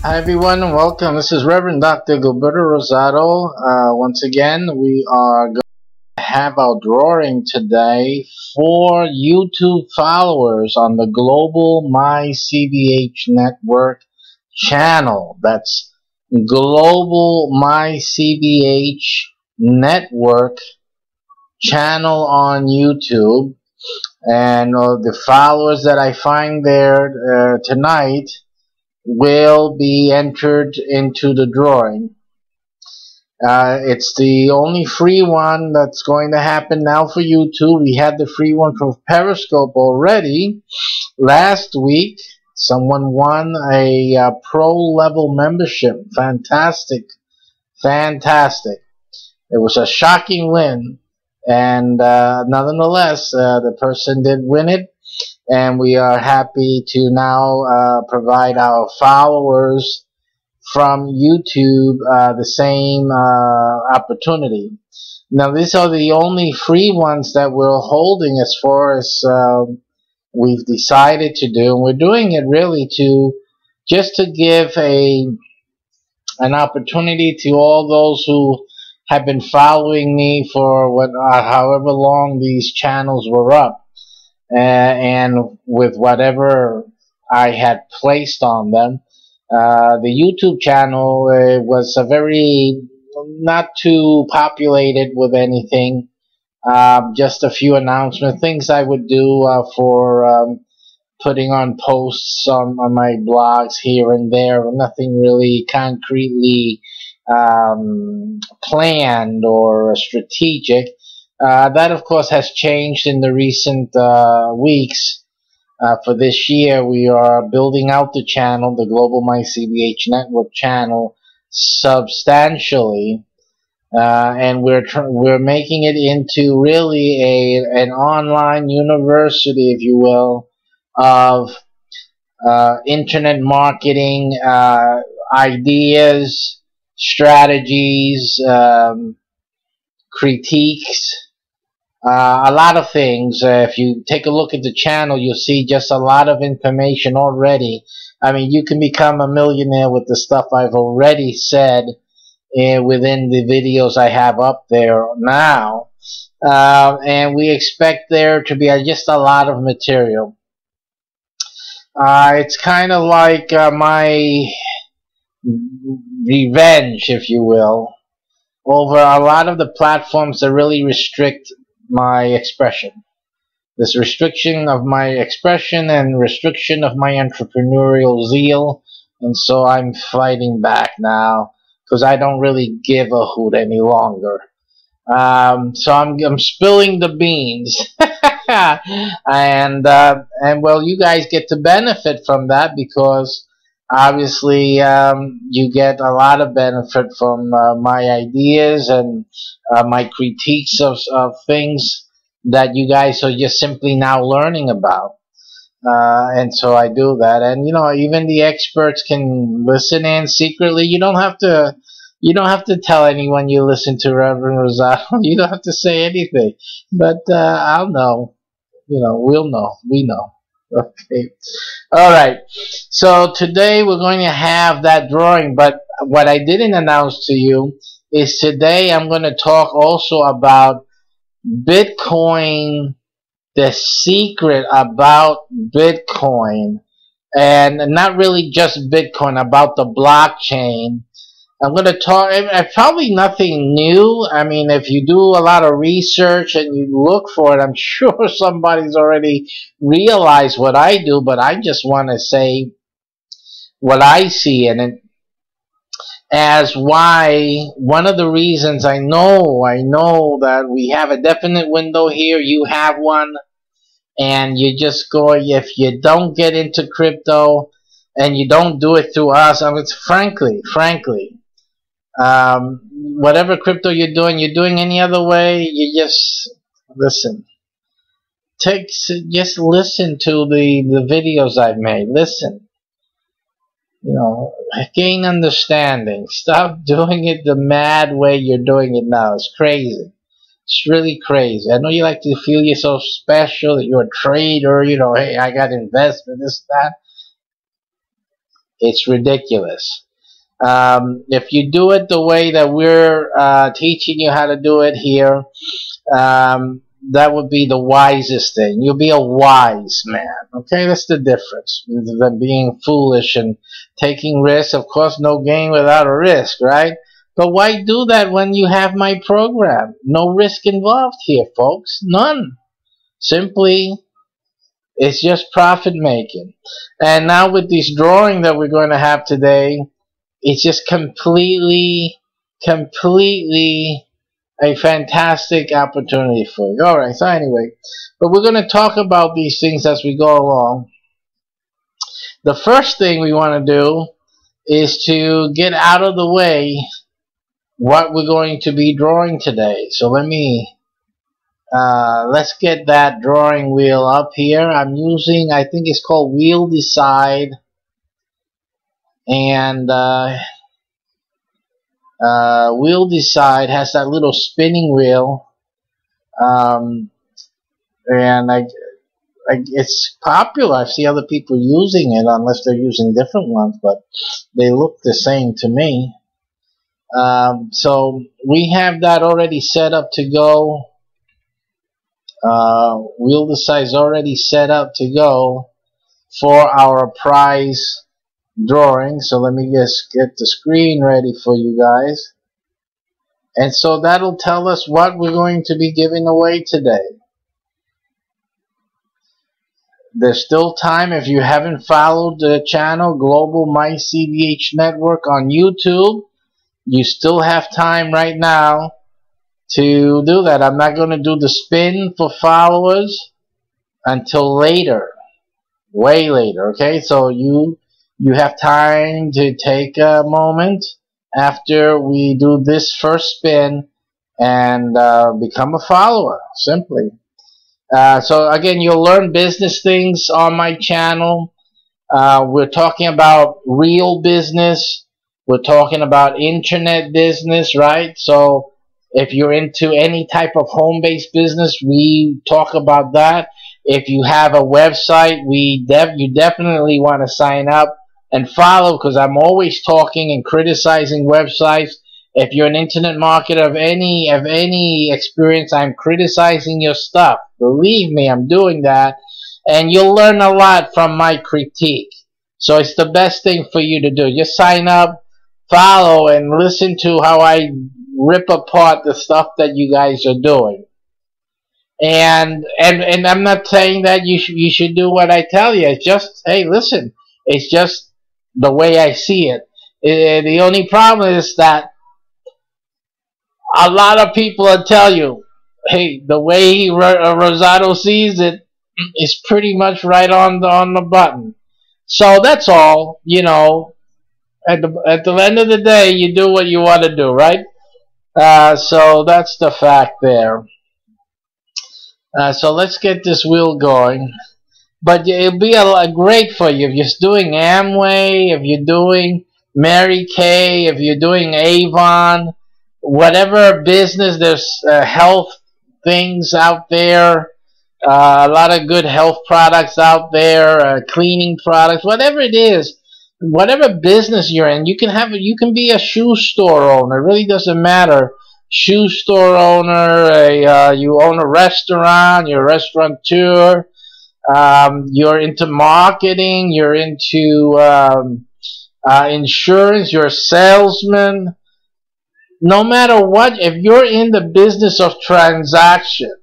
Hi everyone and welcome. This is Reverend Dr. Gilberto Rosado. Once again, we are going to have our drawing today for YouTube followers on the Global My CBH Network channel. That's Global My CBH Network channel on YouTube. And the followers that I find there tonight will be entered into the drawing. It's the only free one that's going to happen now for YouTube. We had the free one for Periscope already. Last week, someone won a pro level membership. Fantastic. Fantastic. It was a shocking win. And nonetheless, the person did win it. And we are happy to now provide our followers from YouTube the same opportunity. Now, these are the only free ones that we're holding as far as we've decided to do. And we're doing it really to just to give an opportunity to all those who have been following me for however long these channels were up. And with whatever I had placed on them. The YouTube channel was a very not too populated with anything. Just a few announcements, things I would do for putting on posts on my blogs here and there. Nothing really concretely planned or strategic. That, of course, has changed in the recent weeks. For this year, we are building out the channel, the Global My CBH Network channel, substantially, and we're making it into really an online university, if you will, of internet marketing ideas, strategies, critiques. A lot of things. If you take a look at the channel, you'll see just a lot of information already. I mean, you can become a millionaire with the stuff I've already said within the videos I have up there now. And we expect there to be just a lot of material. It's kind of like my revenge, if you will, over a lot of the platforms that really restrict my expression. This restriction of my expression and restriction of my entrepreneurial zeal, and so I'm fighting back now because I don't really give a hoot any longer. So I'm spilling the beans, and well, you guys get to benefit from that because obviously you get a lot of benefit from my ideas and my critiques of things that you guys are just simply now learning about. And so I do that, and even the experts can listen in secretly. You don't have to tell anyone you listen to Reverend Rosado. You don't have to say anything, but I'll know. We'll know. We know. Okay. All right. So today we're going to have that drawing, but what I didn't announce to you is today I'm going to talk also about Bitcoin, the secret about Bitcoin, and not really just Bitcoin, about the blockchain. I'm going to talk, probably nothing new. I mean, if you do a lot of research and you look for it, I'm sure somebody's already realized what I do, but I just want to say what I see in it as why one of the reasons I know that we have a definite window here, you have one, and you just go, if you don't get into crypto and you don't do it through us, I mean, frankly, whatever crypto you're doing any other way, you just listen. Just listen to the videos I've made. Listen. Gain understanding. Stop doing it the mad way you're doing it now. It's crazy. It's really crazy. I know you like to feel yourself special, that you're a trader, hey, I got investment, this, that. It's ridiculous. If you do it the way that we're teaching you how to do it here, that would be the wisest thing. You'll be a wise man. Okay, that's the difference than being foolish and taking risks. Of course, no gain without a risk, right? But why do that when you have my program? No risk involved here, folks. None. Simply, it's just profit making. And now with this drawing that we're going to have today, it's just completely a fantastic opportunity for you. Alright, so anyway, but we're going to talk about these things as we go along. The first thing we want to do is to get out of the way what we're going to be drawing today. So let's get that drawing wheel up here. I'm using, I think it's called Wheel Decide, and Wheel Decide has that little spinning wheel, and it's popular. I see other people using it, unless they're using different ones, but they look the same to me. So we have that already set up to go. Wheel Decide is already set up to go for our prize drawing. So let me just get the screen ready for you guys. And so that'll tell us what we're going to be giving away today. There's still time. If you haven't followed the channel Global Mice CDH Network on YouTube, you still have time right now to do that. I'm not going to do the spin for followers until later, way later. Okay, so you have time to take a moment after we do this first spin and become a follower, simply. So again, you'll learn business things on my channel. We're talking about real business. We're talking about internet business, right? So if you're into any type of home-based business, we talk about that. If you have a website, you definitely want to sign up and follow, because I'm always talking and criticizing websites. If you're an internet marketer of any experience, I'm criticizing your stuff. Believe me, I'm doing that, and you'll learn a lot from my critique. So it's the best thing for you to do. Just sign up, follow, and listen to how I rip apart the stuff that you guys are doing. And I'm not saying that you should do what I tell you. It's just, hey, listen, it's just the way I see it. The only problem is that a lot of people will tell you, hey, the way Rosado sees it is pretty much right on the button. So that's all. You know, at the end of the day, you do what you want to do, right? So that's the fact there. So let's get this wheel going. But it'll be great for you if you're doing Amway, if you're doing Mary Kay, if you're doing Avon, whatever business. There's health things out there, a lot of good health products out there, cleaning products, whatever it is, whatever business you're in. You can be a shoe store owner. It really doesn't matter. Shoe store owner, you own a restaurant, you're a restaurateur, you're into marketing, you're into insurance, you're a salesman. No matter what, if you're in the business of transaction,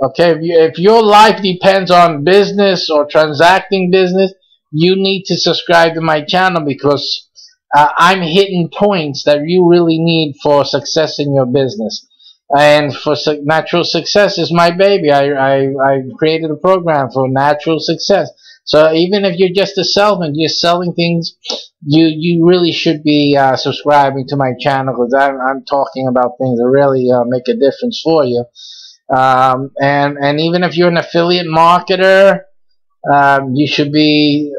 okay, if your life depends on business or transacting business, you need to subscribe to my channel, because I'm hitting points that you really need for success in your business. And for natural success is my baby. I created a program for natural success. So even if you're just a salesman, you're selling things, you really should be subscribing to my channel, because I'm talking about things that really make a difference for you. And even if you're an affiliate marketer, you should be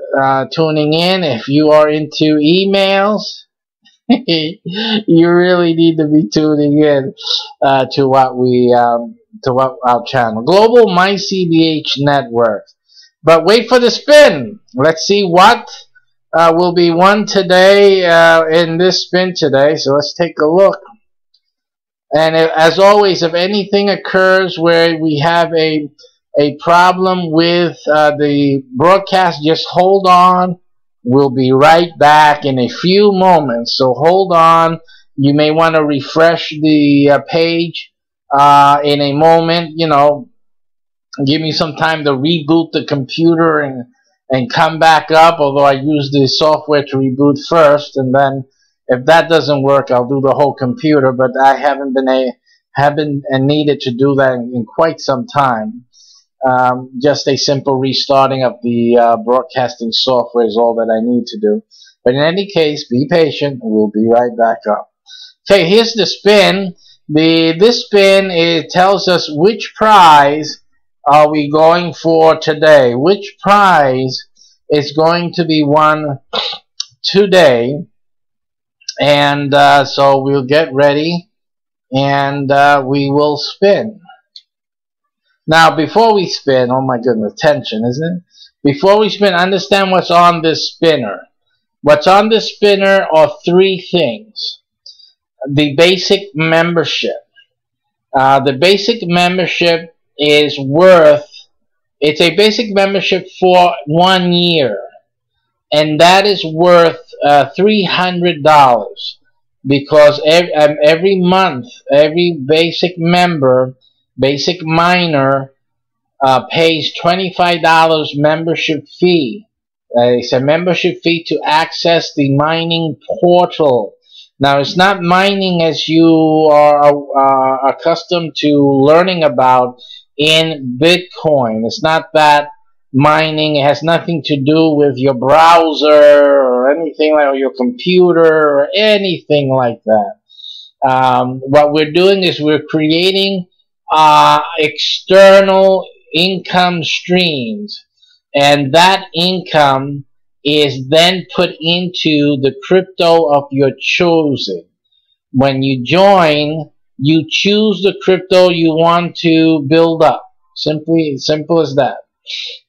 tuning in. If you are into emails, you really need to be tuning in to what our channel, Global Mice CDH Network. But wait for the spin. Let's see what will be won today in this spin today. So let's take a look. And as always, if anything occurs where we have a problem with the broadcast, just hold on. We'll be right back in a few moments. So hold on. You may want to refresh the page in a moment. You know, give me some time to reboot the computer and come back up. Although I use the software to reboot first, and then if that doesn't work, I'll do the whole computer. But I haven't needed to do that in quite some time. Just a simple restarting of the broadcasting software is all that I need to do. But in any case, be patient. We'll be right back up. Okay, here's the spin. This spin, it tells us which prize are we going for today. Which prize is going to be won today. And so we'll get ready and we will spin. Now, before we spin, oh my goodness, tension, isn't it? Before we spin, understand what's on this spinner. What's on this spinner are three things. The basic membership. The basic membership is worth, it's a basic membership for 1 year. And that is worth $300. Because every month, every basic member, basic miner, pays $25 membership fee. It's a membership fee to access the mining portal. Now, it's not mining as you are accustomed to learning about in Bitcoin. It's not that mining. It has nothing to do with your browser or anything like, or your computer or anything like that. What we're doing is we're creating external income streams, and that income is then put into the crypto of your choosing. When you join, you choose the crypto you want to build up. Simple as that.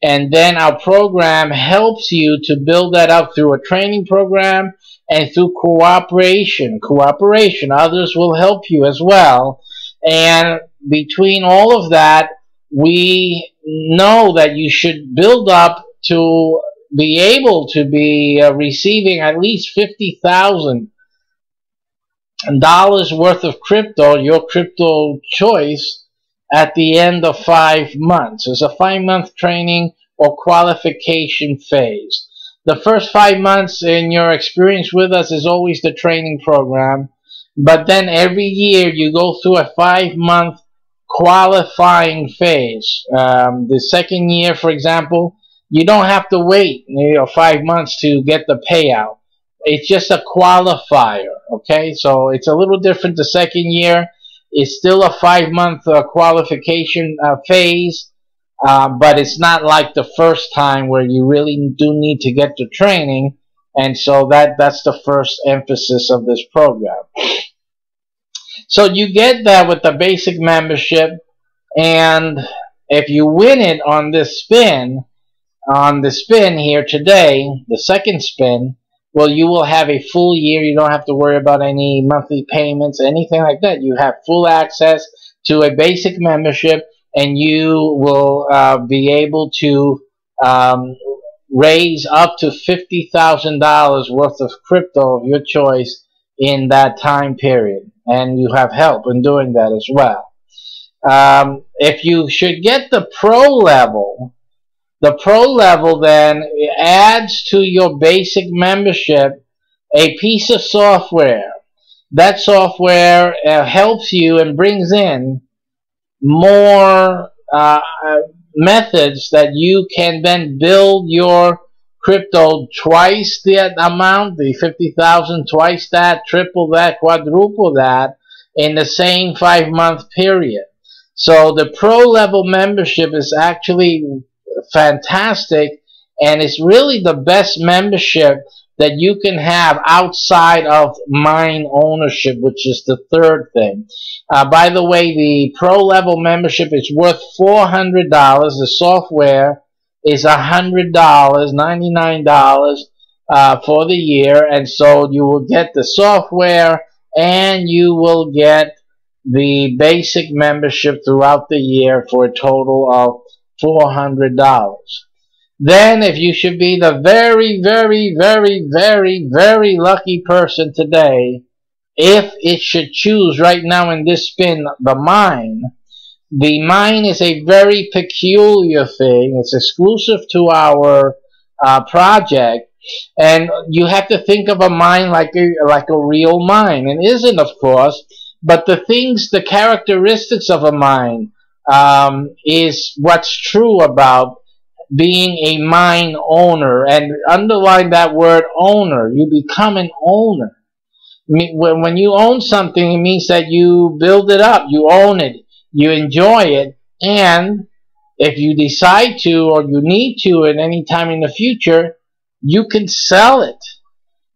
And then our program helps you to build that up through a training program and through cooperation. Others will help you as well. And between all of that, we know that you should build up to be able to be receiving at least $50,000 worth of crypto, your crypto choice, at the end of 5 months. It's a 5-month training or qualification phase. The first 5 months in your experience with us is always the training program, but then every year you go through a 5-month qualifying phase. The second year, for example, you don't have to wait 5 months to get the payout. It's just a qualifier, okay? So it's a little different the second year. It's still a 5-month qualification phase, but it's not like the first time where you really do need to get the training, and so that's the first emphasis of this program. So you get that with the basic membership, and if you win it on this spin, on the spin here today, the second spin, well, you will have a full year. You don't have to worry about any monthly payments, anything like that. You have full access to a basic membership, and you will be able to raise up to $50,000 worth of crypto of your choice in that time period. And you have help in doing that as well. If you should get the pro level, then adds to your basic membership a piece of software. That software helps you and brings in more methods that you can then build your crypto twice the amount, the 50,000, twice that, triple that, quadruple that in the same 5-month period. So the pro level membership is actually fantastic, and it's really the best membership that you can have outside of mine ownership, which is the third thing. By the way, the pro level membership is worth $400. The software is $100, $99, for the year, and so you will get the software and you will get the basic membership throughout the year for a total of $400. Then, if you should be the very, very, very, very, very lucky person today, if it should choose right now in this spin the mine is a very peculiar thing. It's exclusive to our project, and you have to think of a mine like a real mine, and it isn't, of course. But the characteristics of a mine is what's true about being a mine owner. And underline that word owner. You become an owner. When you own something, it means that you build it up, you own it, you enjoy it, and if you decide to or you need to at any time in the future, you can sell it.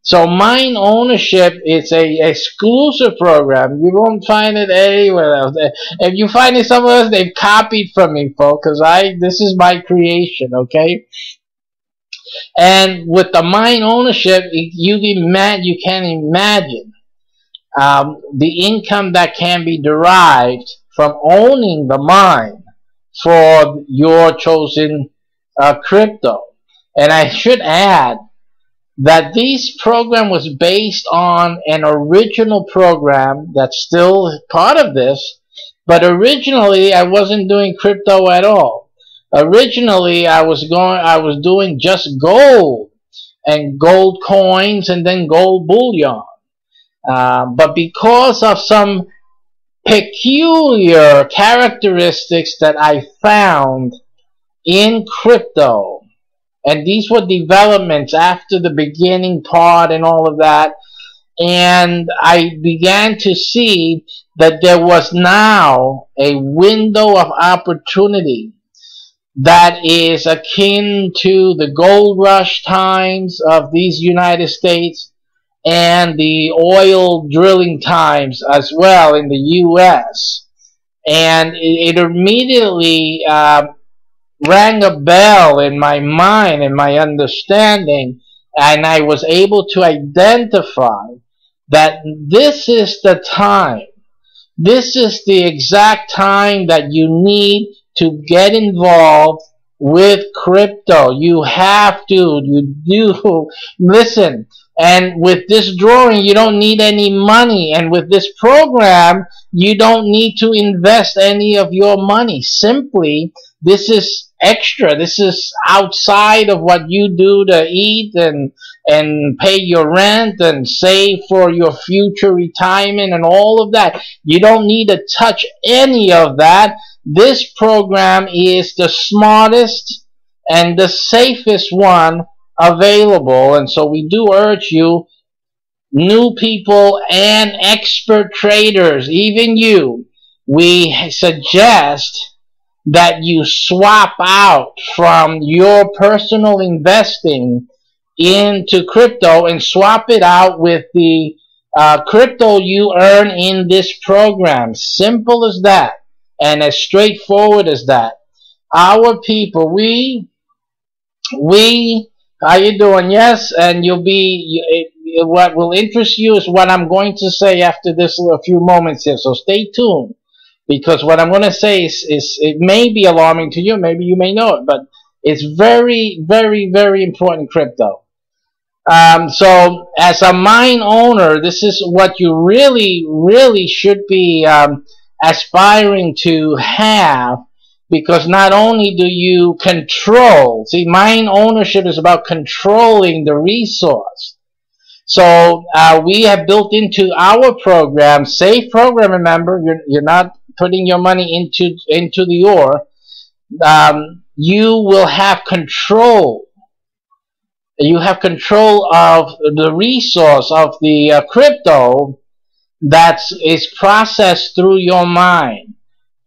So mine ownership is a exclusive program. You won't find it anywhere else. If you find it somewhere else, they've copied from me, folks, because this is my creation, okay? And with the mine ownership, you can imagine the income that can be derived from owning the mine for your chosen crypto. And I should add that this program was based on an original program that's still part of this, but originally I wasn't doing crypto at all. Originally I was doing just gold and gold coins and then gold bullion. But because of some peculiar characteristics that I found in crypto, and these were developments after the beginning part and all of that, and I began to see that there was now a window of opportunity that is akin to the gold rush times of these United States and the oil drilling times as well in the U.S. And it immediately rang a bell in my mind and my understanding, and I was able to identify that this is the time. This is the exact time that you need to get involved with crypto. You have to. You do. Listen. And with this drawing, you don't need any money. And with this program, you don't need to invest any of your money. Simply, this is extra. This is outside of what you do to eat and pay your rent and save for your future retirement and all of that. You don't need to touch any of that. This program is the smartest and the safest one available, and so we do urge you, new people and expert traders, even you, we suggest that you swap out from your personal investing into crypto and swap it out with the crypto you earn in this program. Simple as that, and as straightforward as that. Our people, we how you doing? Yes, and what will interest you is what I'm going to say after this a few moments here. So stay tuned, because what I'm going to say is it may be alarming to you, maybe you may know it, but it's very, very, very important crypto. So as a mine owner, this is what you really, really should be aspiring to have. Because not only do you control, see, mine ownership is about controlling the resource. So we have built into our program, safe program, remember, you're not putting your money into the ore. You will have control. You have control of the resource of the crypto that is processed through your mine.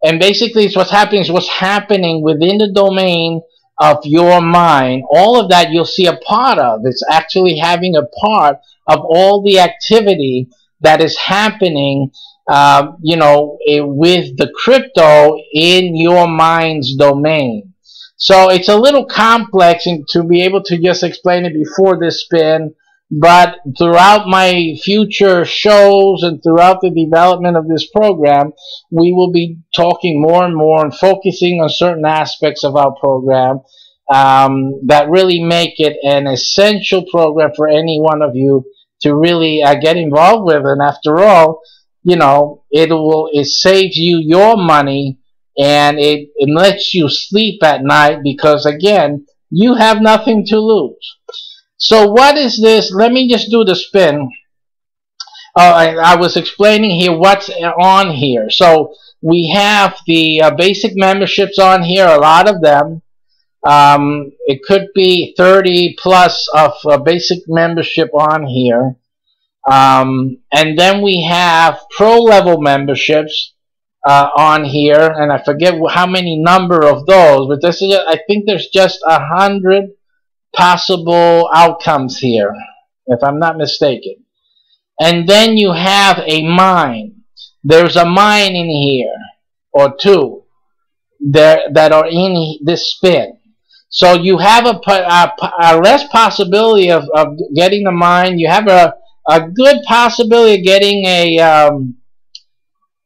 And basically, it's what's happening within the domain of your mind. All of that you'll see a part of. It's actually having a part of all the activity that is happening, with the crypto in your mind's domain. So it's a little complex to be able to just explain it before this spin, but throughout my future shows and throughout the development of this program, we will be talking more and more and focusing on certain aspects of our program that really make it an essential program for any one of you to really get involved with. And after all, you know, it saves you your money, and it lets you sleep at night because, again, you have nothing to lose. So what is this? Let me just do the spin. I was explaining here what's on here. So we have the basic memberships on here, a lot of them. It could be 30 plus of basic membership on here. And then we have pro level memberships on here, and I forget how many number of those, but this is, I think there's just 100 possible outcomes here, if I'm not mistaken. And then you have a mine. There's a mine in here, or two, that are in this spin. So you have a less possibility of getting the mine. You have a good possibility of getting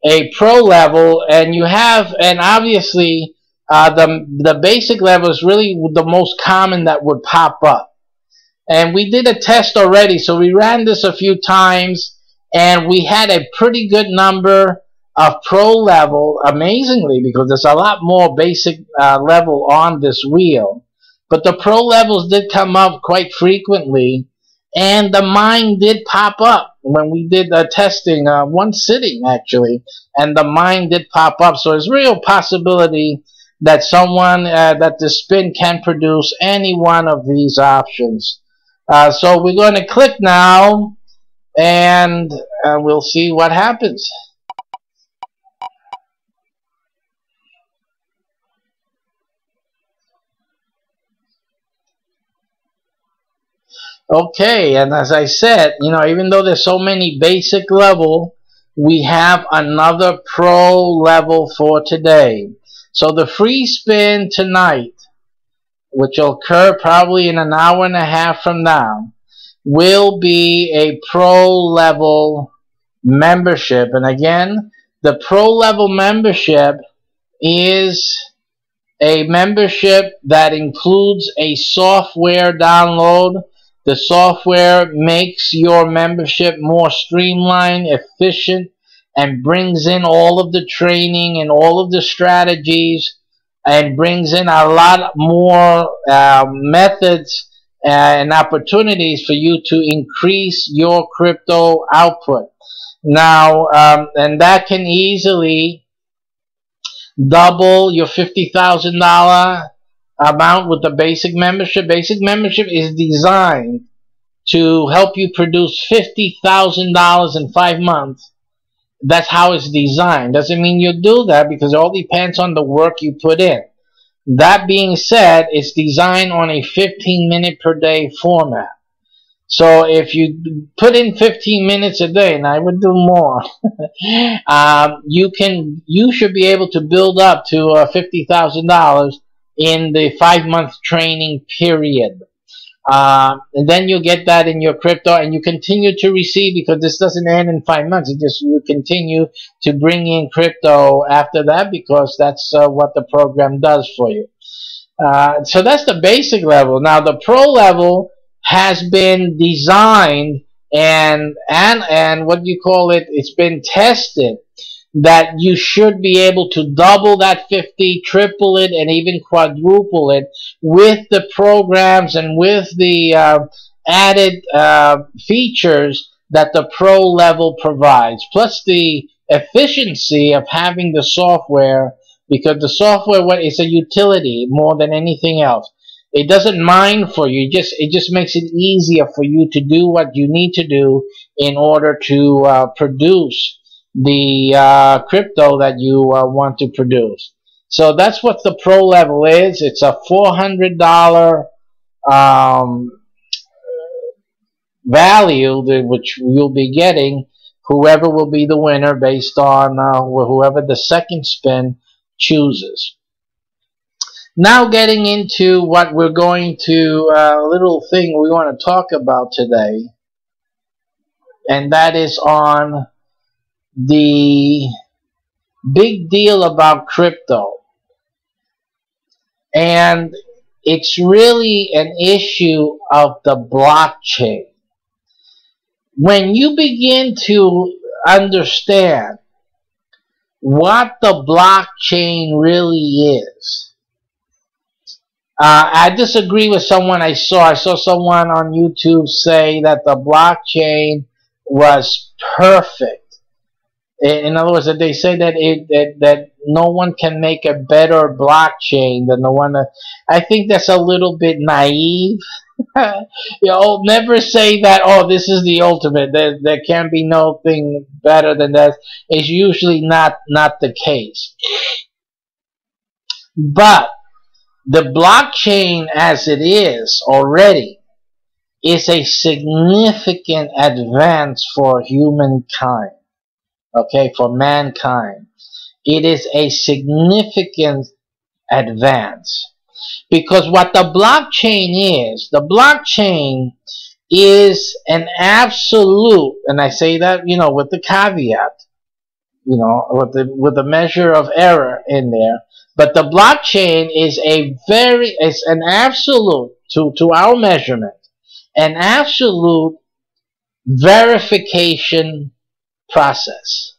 a pro level, and you have, and obviously the basic level is really the most common that would pop up. And we did a test already, so we ran this a few times, and we had a pretty good number of pro level, amazingly, because there's a lot more basic level on this wheel. But the pro levels did come up quite frequently, and the mine did pop up when we did the testing, one sitting actually, and the mine did pop up. So there's real possibility that someone, that the spin can produce any one of these options. So we're going to click now, and we'll see what happens. Okay, and as I said, you know, even though there's so many basic level, we have another pro level for today. So the free spin tonight, which will occur probably in an hour and a half from now, will be a pro level membership. And again, the pro level membership is a membership that includes a software download. The software makes your membership more streamlined, efficient, and brings in all of the training and all of the strategies, and brings in a lot more methods and opportunities for you to increase your crypto output. Now, and that can easily double your $50,000 amount with the basic membership. Basic membership is designed to help you produce $50,000 in 5 months. That's how it's designed. Doesn't mean you do that, because it all depends on the work you put in. That being said, it's designed on a 15-minute per day format. So if you put in 15 minutes a day, and I would do more, you should be able to build up to $50,000 in the 5-month training period. And then you get that in your crypto, and you continue to receive, because this doesn't end in 5 months. It just, you continue to bring in crypto after that, because that's what the program does for you. So that's the basic level. Now the pro level has been designed and what do you call it? It's been tested that you should be able to double that 50, triple it, and even quadruple it with the programs and with the added features that the pro level provides, plus the efficiency of having the software, because the software is a utility more than anything else. It doesn't mine for you. It just makes it easier for you to do what you need to do in order to produce the crypto that you want to produce. So that's what the pro level is. It's a $400 value, which you'll be getting, whoever will be the winner based on whoever the second spin chooses. Now getting into what we're going to, a little thing we want to talk about today, and that is on the big deal about crypto. And it's really an issue of the blockchain. When you begin to understand what the blockchain really is, I disagree with someone I saw. I saw someone on YouTube say that the blockchain was perfect. In other words, that they say that that no one can make a better blockchain than the one that. I think that's a little bit naive. Never say that. Oh, this is the ultimate. There can be nothing better than that. It's usually not the case. But the blockchain as it is already is a significant advance for humankind. Okay, for mankind. It is a significant advance. Because what the blockchain is an absolute, and I say that, with the caveat, with the measure of error in there. But the blockchain is an absolute, to our measurement, an absolute verification process.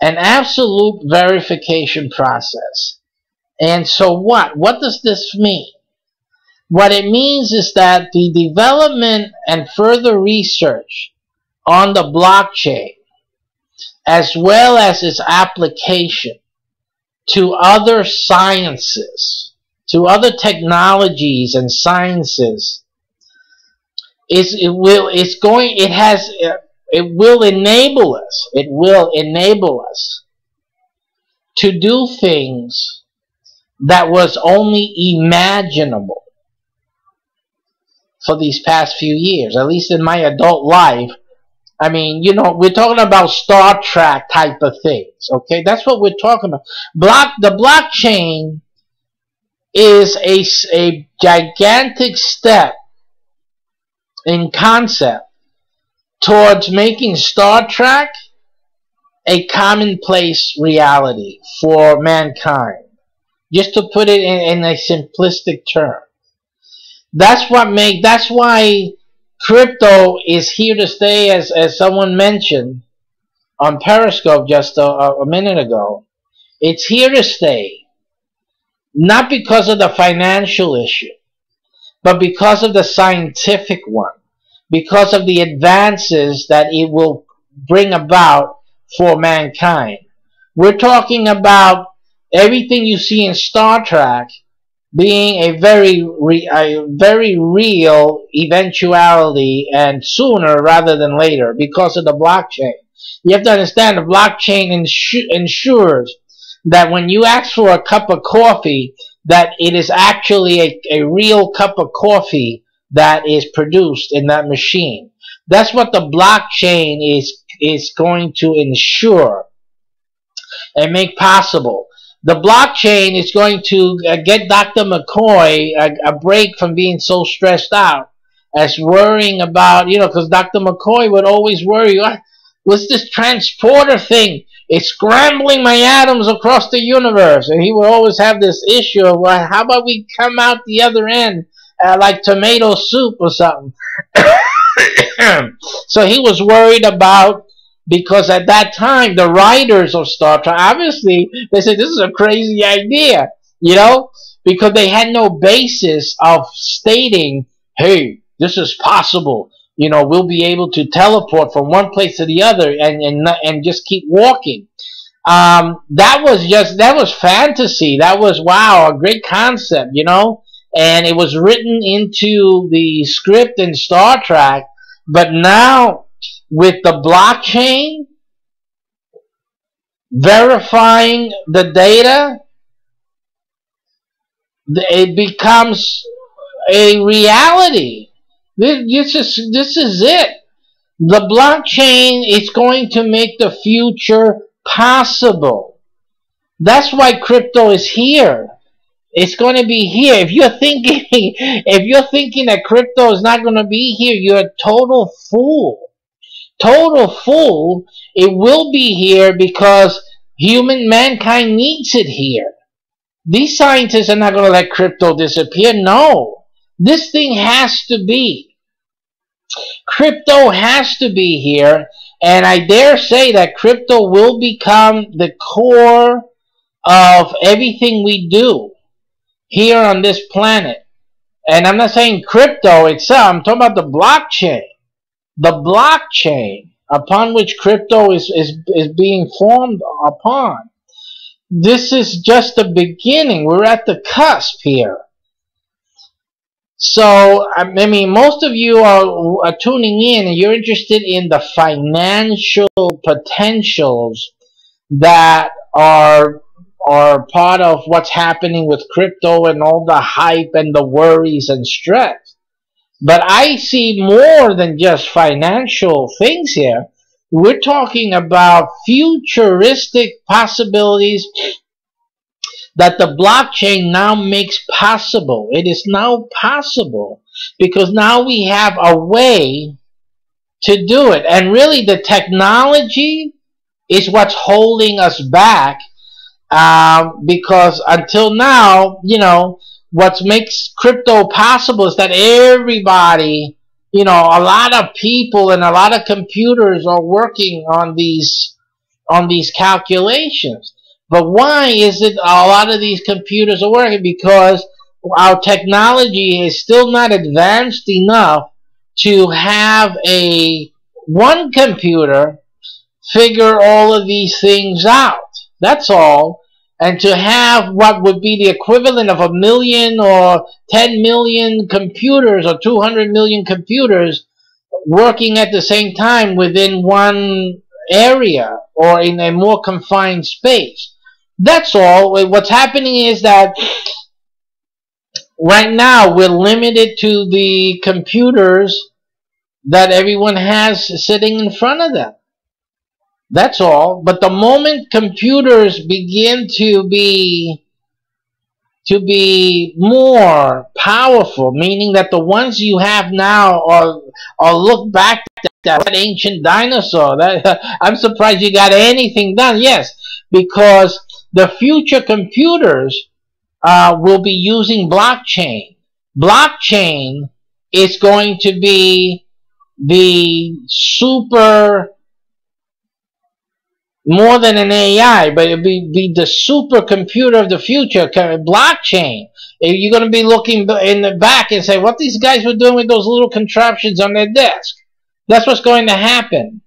An absolute verification process. And so what? What does this mean? What it means is that the development and further research on the blockchain, as well as its application to other sciences, to other technologies and sciences, it will enable us to do things that was only imaginable for these past few years, at least in my adult life. I mean, we're talking about Star Trek type of things, okay? That's what we're talking about. The blockchain is a gigantic step in concept towards making Star Trek a commonplace reality for mankind. Just to put it in a simplistic term. That's why crypto is here to stay, as someone mentioned on Periscope just a minute ago. It's here to stay. Not because of the financial issue, but because of the scientific one. Because of the advances that it will bring about for mankind. We're talking about everything you see in Star Trek being a very real eventuality, and sooner rather than later, because of the blockchain. You have to understand the blockchain ensures that when you ask for a cup of coffee, that it is actually a real cup of coffee that is produced in that machine. That's what the blockchain is going to ensure and make possible. The blockchain is going to get Dr. McCoy a break from being so stressed out as worrying about, because Dr. McCoy would always worry, what's this transporter thing? It's scrambling my atoms across the universe. And he would always have this issue of, well, how about we come out the other end like tomato soup or something? So he was worried about, because at that time, the writers of Star Trek, obviously, they said, this is a crazy idea, because they had no basis of stating, hey, this is possible. We'll be able to teleport from one place to the other and just keep walking. That was fantasy. That was, wow, a great concept, and it was written into the script in Star Trek. But now, with the blockchain verifying the data, it becomes a reality. This is it. The blockchain is going to make the future possible. That's why crypto is here. It's going to be here. If you're thinking, if you're thinking that crypto is not going to be here, you're a total fool. Total fool. It will be here because mankind needs it here. These scientists are not going to let crypto disappear. No. This thing has to be. Crypto has to be here. And I dare say that crypto will become the core of everything we do here on this planet. And I'm not saying crypto itself. I'm talking about the blockchain. The blockchain upon which crypto is being formed upon. This is just the beginning. We're at the cusp here. So, I mean, most of you are tuning in and you're interested in the financial potentials that are part of what's happening with crypto and all the hype and the worries and stress. But I see more than just financial things here. We're talking about futuristic possibilities that the blockchain now makes possible. It is now possible because now we have a way to do it. And really the technology is what's holding us back, because until now, you know, what makes crypto possible is that everybody, you know, a lot of people and a lot of computers are working on these calculations. But why is it a lot of these computers are working? Because our technology is still not advanced enough to have one computer figure all of these things out. That's all. And to have what would be the equivalent of 1 million or 10 million computers or 200 million computers working at the same time within one area or in a more confined space. That's all. What's happening is that right now we're limited to the computers that everyone has sitting in front of them. That's all. But the moment computers begin to be more powerful, meaning that the ones you have now are look back at that ancient dinosaur. I'm surprised you got anything done. Yes, because the future computers will be using blockchain. Blockchain is going to be the super, more than an AI, but it'll be the supercomputer of the future, blockchain. You're going to be looking in the back and say, what these guys were doing with those little contraptions on their desk. That's what's going to happen.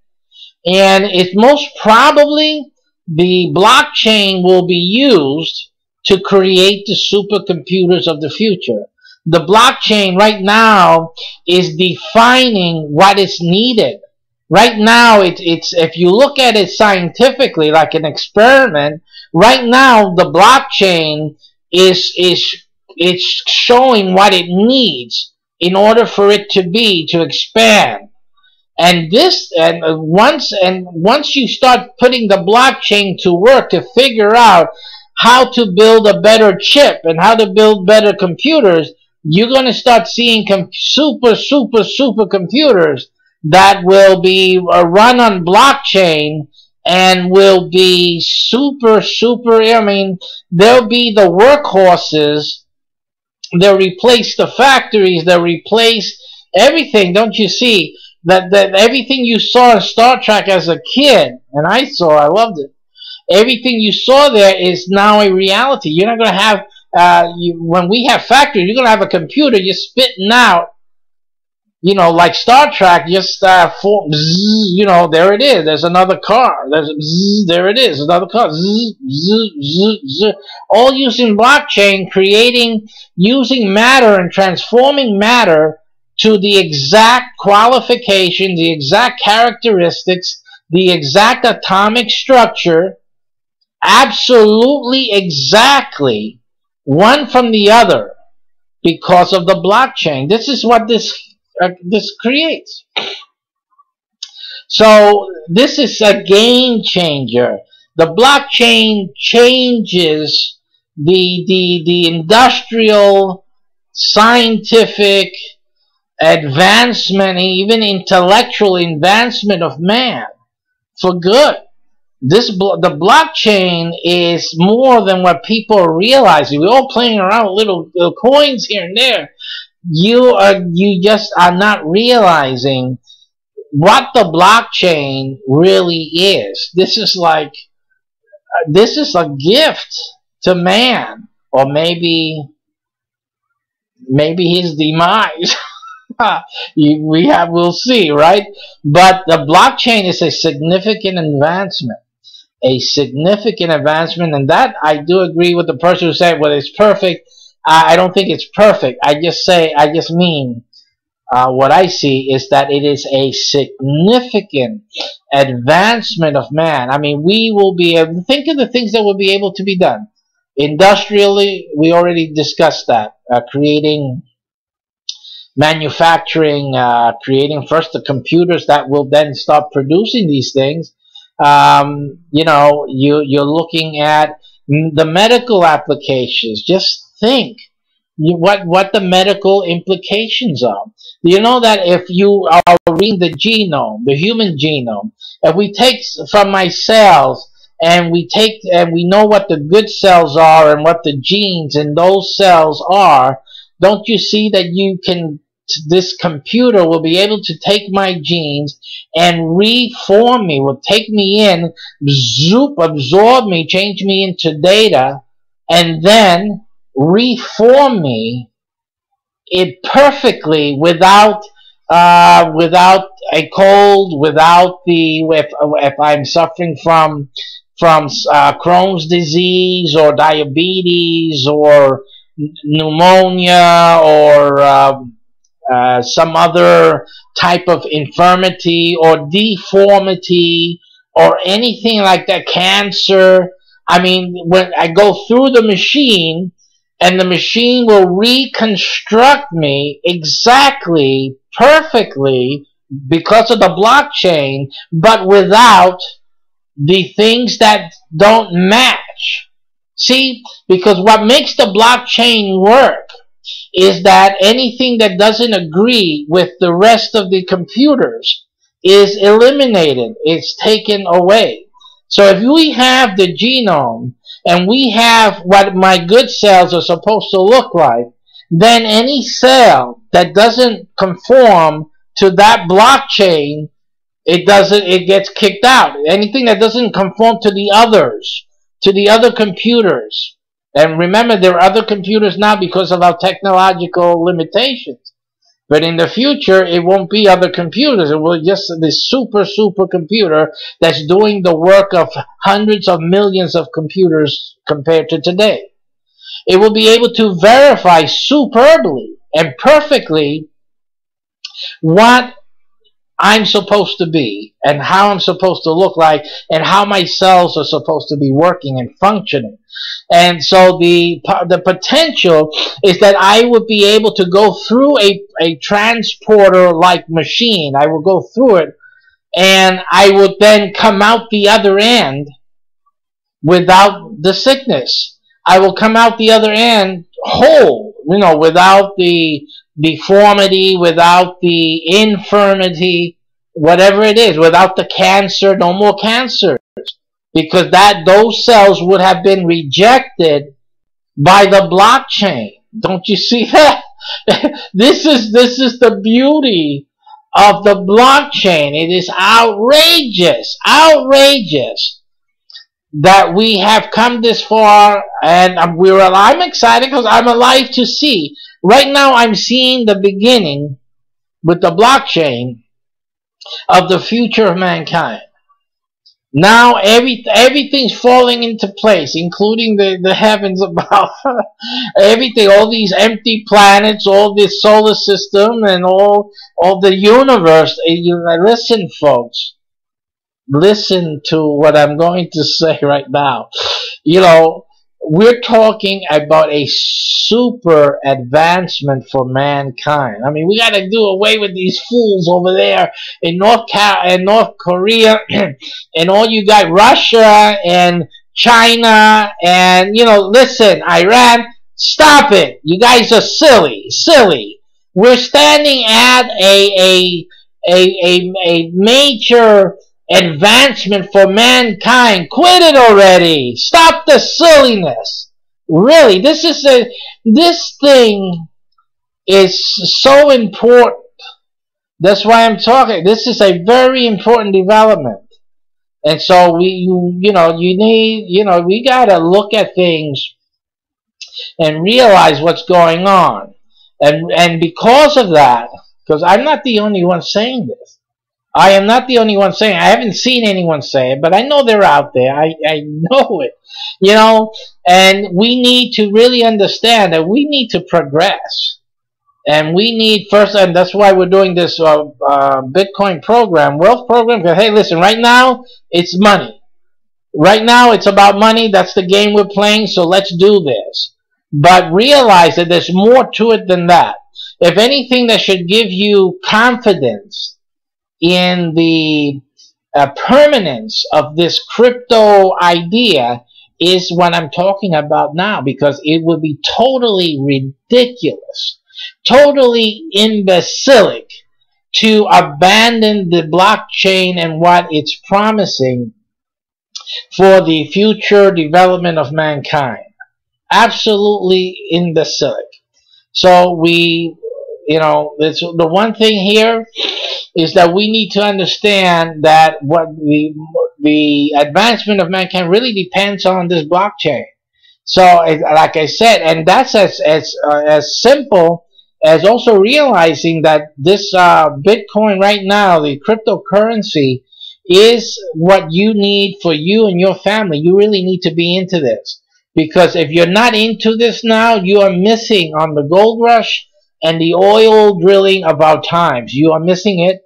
And it's most probably the blockchain will be used to create the supercomputers of the future. The blockchain right now is defining what is needed. Right now, it's if you look at it scientifically, like an experiment, right now the blockchain is showing what it needs in order for it to expand. And once you start putting the blockchain to work to figure out how to build a better chip and how to build better computers, you're going to start seeing super computers that will be run on blockchain and will be super, I mean, they'll be the workhorses. They'll replace the factories. They'll replace everything. Don't you see that everything you saw in Star Trek as a kid, and I loved it. Everything you saw there is now a reality. You're not going to have, when we have factories, you're going to have a computer you're spitting out, you know, like Star Trek, just you know, there it is. There's another car. There it is. Another car. All using blockchain, using matter and transforming matter to the exact qualification, the exact characteristics, the exact atomic structure, absolutely exactly one from the other because of the blockchain. This is what this creates. So this is a game changer. The blockchain changes the industrial, scientific advancement, even intellectual advancement of man for good. The blockchain is more than what people are realizing. We're all playing around with little coins here and there. You just are not realizing what the blockchain really is. This is a gift to man, or maybe his demise. We'll see, right? But the blockchain is a significant advancement. And that I do agree with the person who said, well, it's perfect. I don't think it's perfect. I just mean what I see is that it is a significant advancement of man. I mean, we will be able to think of the things that will be able to be done. Industrially, we already discussed that. Creating, manufacturing, creating first the computers that will then start producing these things. You know, you're looking at the medical applications. Just think what the medical implications are. Do you know that if you are reading the genome, the human genome, if we take from my cells and we know what the good cells are and what the genes in those cells are, don't you see that this computer will be able to take my genes and reform me, will take me in, absorb me, change me into data, and then reform me it perfectly without a cold, without if I'm suffering from Crohn's disease or diabetes or pneumonia or some other type of infirmity or deformity or anything like that, cancer. I mean, when I go through the machine, and the machine will reconstruct me exactly, perfectly, because of the blockchain, but without the things that don't match. See, because what makes the blockchain work is that anything that doesn't agree with the rest of the computers is eliminated. It's taken away. So if we have the genome and we have what my good cells are supposed to look like, then any cell that doesn't conform to that blockchain, it gets kicked out. Anything that doesn't conform to the others, to the other computers. And remember, there are other computers now because of our technological limitations. But in the future, it won't be other computers. It will just be this super computer that's doing the work of hundreds of millions of computers compared to today. It will be able to verify superbly and perfectly what I'm supposed to be and how I'm supposed to look like and how my cells are supposed to be working and functioning. And so the potential is that I would be able to go through a transporter-like machine. I will go through it, and I would then come out the other end without the sickness. I will come out the other end whole, you know, without the deformity, without the infirmity, whatever it is, without the cancer, no more cancers. Because those cells would have been rejected by the blockchain. Don't you see that? This is the beauty of the blockchain. It is outrageous that we have come this far, and I'm excited because I'm alive to see. Right now I'm seeing the beginning with the blockchain of the future of mankind. Now everything's falling into place, including the heavens above. Everything, all these empty planets, all this solar system, and all the universe. Listen, folks. Listen to what I'm going to say right now. You know, we're talking about a super advancement for mankind. I mean, we got to do away with these fools over there in North Korea, and all you got Russia and China, and listen, Iran, stop it. You guys are silly, silly. We're standing at a major advancement for mankind. Quit it already. Stop the silliness. Really, this thing is so important. That's why I'm talking. This is a very important development. And so we gotta look at things and realize what's going on. And because of that, because I'm not the only one saying this. I am not the only one saying it. I haven't seen anyone say it, but I know they're out there. I know it. And we need to really understand that we need to progress. And we need first, and that's why we're doing this Bitcoin program, wealth program. Because, hey, listen, right now, it's money. Right now, it's about money. That's the game we're playing, so let's do this. But realize that there's more to it than that. If anything, that should give you confidence in the permanence of this crypto idea is what I'm talking about now, because it would be totally ridiculous, totally imbecilic to abandon the blockchain and what it's promising for the future development of mankind. Absolutely imbecilic. So the one thing here is that we need to understand that what the advancement of mankind really depends on this blockchain. So, like I said, and that's as simple as also realizing that this Bitcoin right now, the cryptocurrency, is what you need for you and your family. You really need to be into this, because if you're not into this now, you are missing on the gold rush and the oil drilling of our times. You are missing it.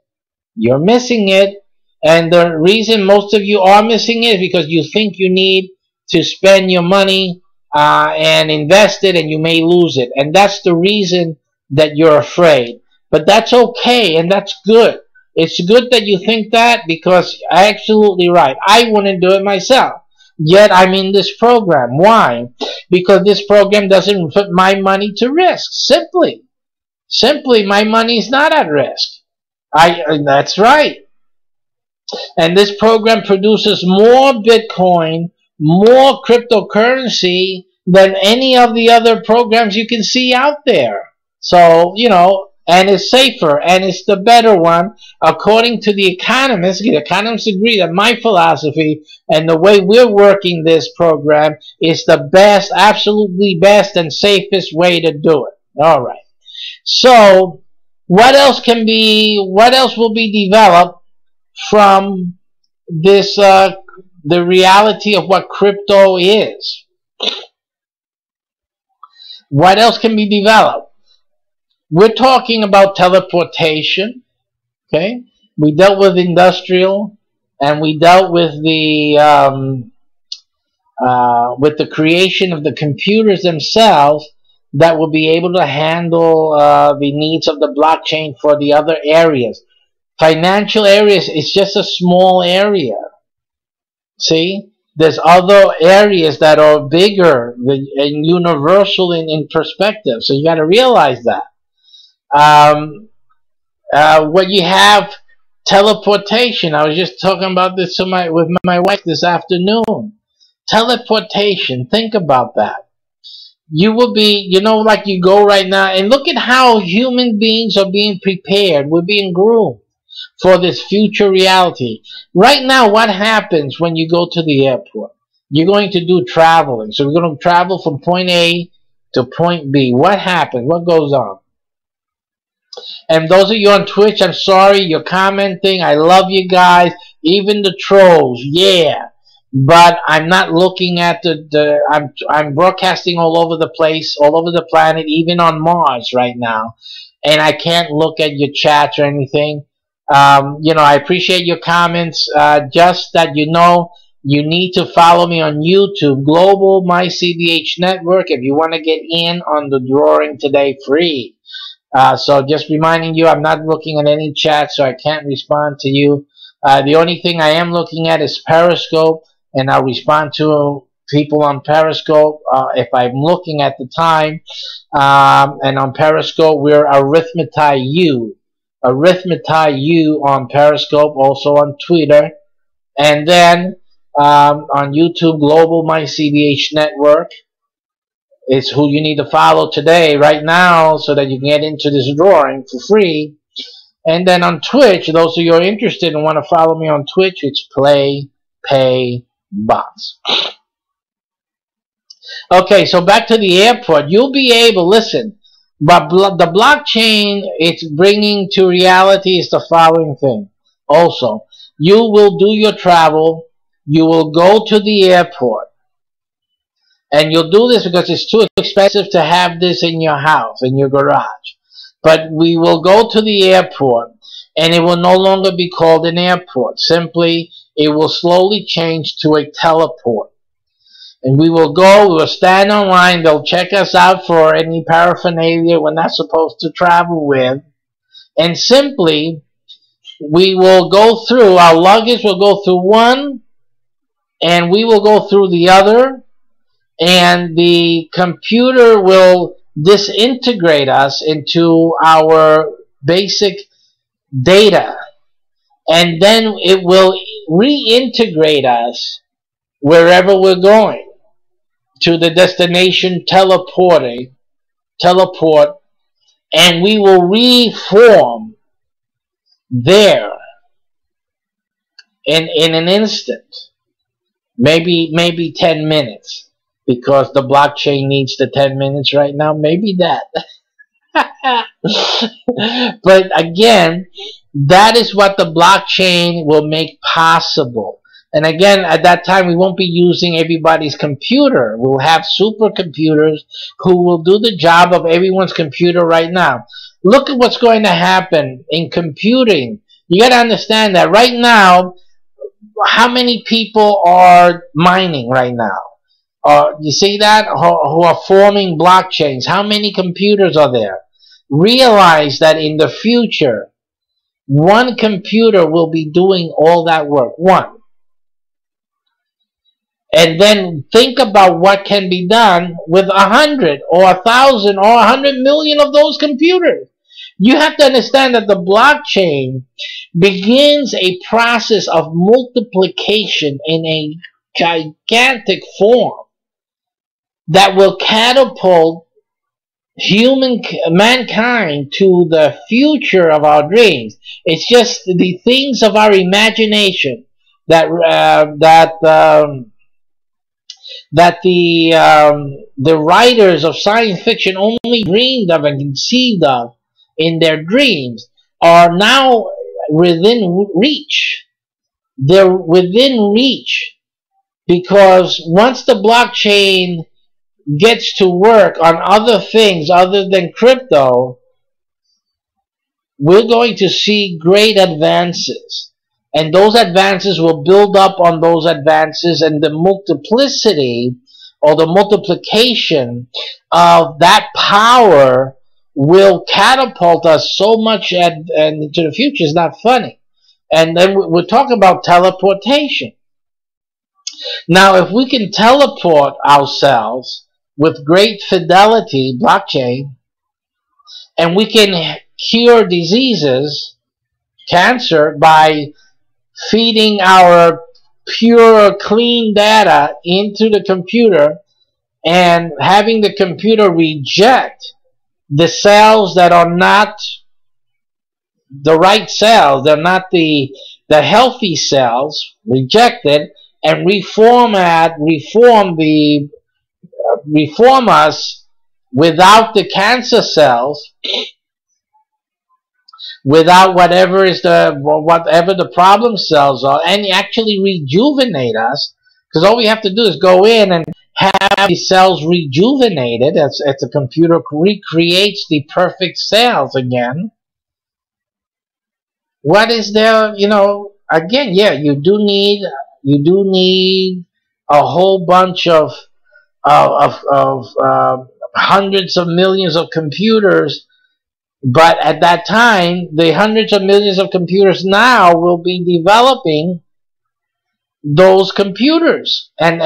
You're missing it. And the reason most of you are missing it is because you think you need to spend your money and invest it, and you may lose it. And that's the reason that you're afraid. But that's okay, and that's good. It's good that you think that, because absolutely right. I wouldn't do it myself. Yet I'm in this program. Why? Because this program doesn't put my money to risk. Simply, my money is not at risk. That's right. And this program produces more Bitcoin, more cryptocurrency than any of the other programs you can see out there. So, and it's safer, and it's the better one, according to the economists. The economists agree that my philosophy and the way we're working this program is the best, absolutely best and safest way to do it. All right. So, what else will be developed from this, the reality of what crypto is? What else can be developed? We're talking about teleportation. Okay, we dealt with industrial, and we dealt with the creation of the computers themselves that will be able to handle the needs of the blockchain for the other areas. Financial areas is just a small area. See, there's other areas that are bigger and universal in perspective. So you got to realize that. What you have, teleportation. I was just talking about this with my wife this afternoon. Teleportation. Think about that. You will be, like you go right now, and look at how human beings are being prepared. We're being groomed for this future reality. Right now, what happens when you go to the airport? You're going to do traveling. So we're going to travel from point A to point B. What happens? What goes on? And those of you on Twitch, I'm sorry, you're commenting. I love you guys. Even the trolls, yeah. But I'm not looking at I'm broadcasting all over the place, all over the planet, even on Mars right now. And I can't look at your chats or anything. I appreciate your comments. Just that you need to follow me on YouTube, Global My CDH Network, if you want to get in on the drawing today free. So just reminding you, I'm not looking at any chat, so I can't respond to you. The only thing I am looking at is Periscope, and I'll respond to people on Periscope if I'm looking at the time. And on Periscope, we're ArithmetiU. ArithmetiU on Periscope, also on Twitter. And then on YouTube, Global My CBH Network is who you need to follow today, right now, so that you can get into this drawing for free. And then on Twitch, those of you who are interested and want to follow me on Twitch, it's Play Pay Bots. Okay, so back to the airport. You'll be able, listen, but the blockchain it's bringing to reality is the following thing. Also, you will do your travel, you will go to the airport, and you'll do this because it's too expensive to have this in your house, in your garage. But we will go to the airport, and it will no longer be called an airport. Simply, it will slowly change to a teleport. And we will go, we will stand online, they'll check us out for any paraphernalia we're not supposed to travel with. And simply, we will go through, our luggage will go through one, and we will go through the other, and the computer will disintegrate us into our basic data, and then it will reintegrate us wherever we're going to the destination teleport, and we will reform there in an instant, maybe 10 minutes. Because the blockchain needs the 10 minutes right now. Maybe that. But again, that is what the blockchain will make possible. And again, at that time, we won't be using everybody's computer. We'll have supercomputers who will do the job of everyone's computer right now. Look at what's going to happen in computing. You got to understand that right now, how many people are mining right now? You see that? Who are forming blockchains. How many computers are there? Realize that in the future, one computer will be doing all that work. One. And then think about what can be done with 100 or 1,000 or 100 million of those computers. You have to understand that the blockchain begins a process of multiplication in a gigantic form that will catapult mankind to the future of our dreams. It's just the things of our imagination that the writers of science fiction only dreamed of and conceived of in their dreams are now within reach. They're within reach because once the blockchain gets to work on other things other than crypto, we're going to see great advances. And those advances will build up on those advances, and the multiplicity or the multiplication of that power will catapult us so much into the future. It's not funny. And then we're talking about teleportation. Now, if we can teleport ourselves with great fidelity, blockchain, and we can cure diseases, cancer, by feeding our pure, clean data into the computer and having the computer reject the cells that are not the right cells, they're not the healthy cells, reject it, and reform us without the cancer cells, without whatever the problem cells are, and actually rejuvenate us. Because all we have to do is go in and have the cells rejuvenated as the computer recreates the perfect cells again. What is there? Again, yeah, you do need a whole bunch of hundreds of millions of computers, but at that time, the hundreds of millions of computers now will be developing those computers. And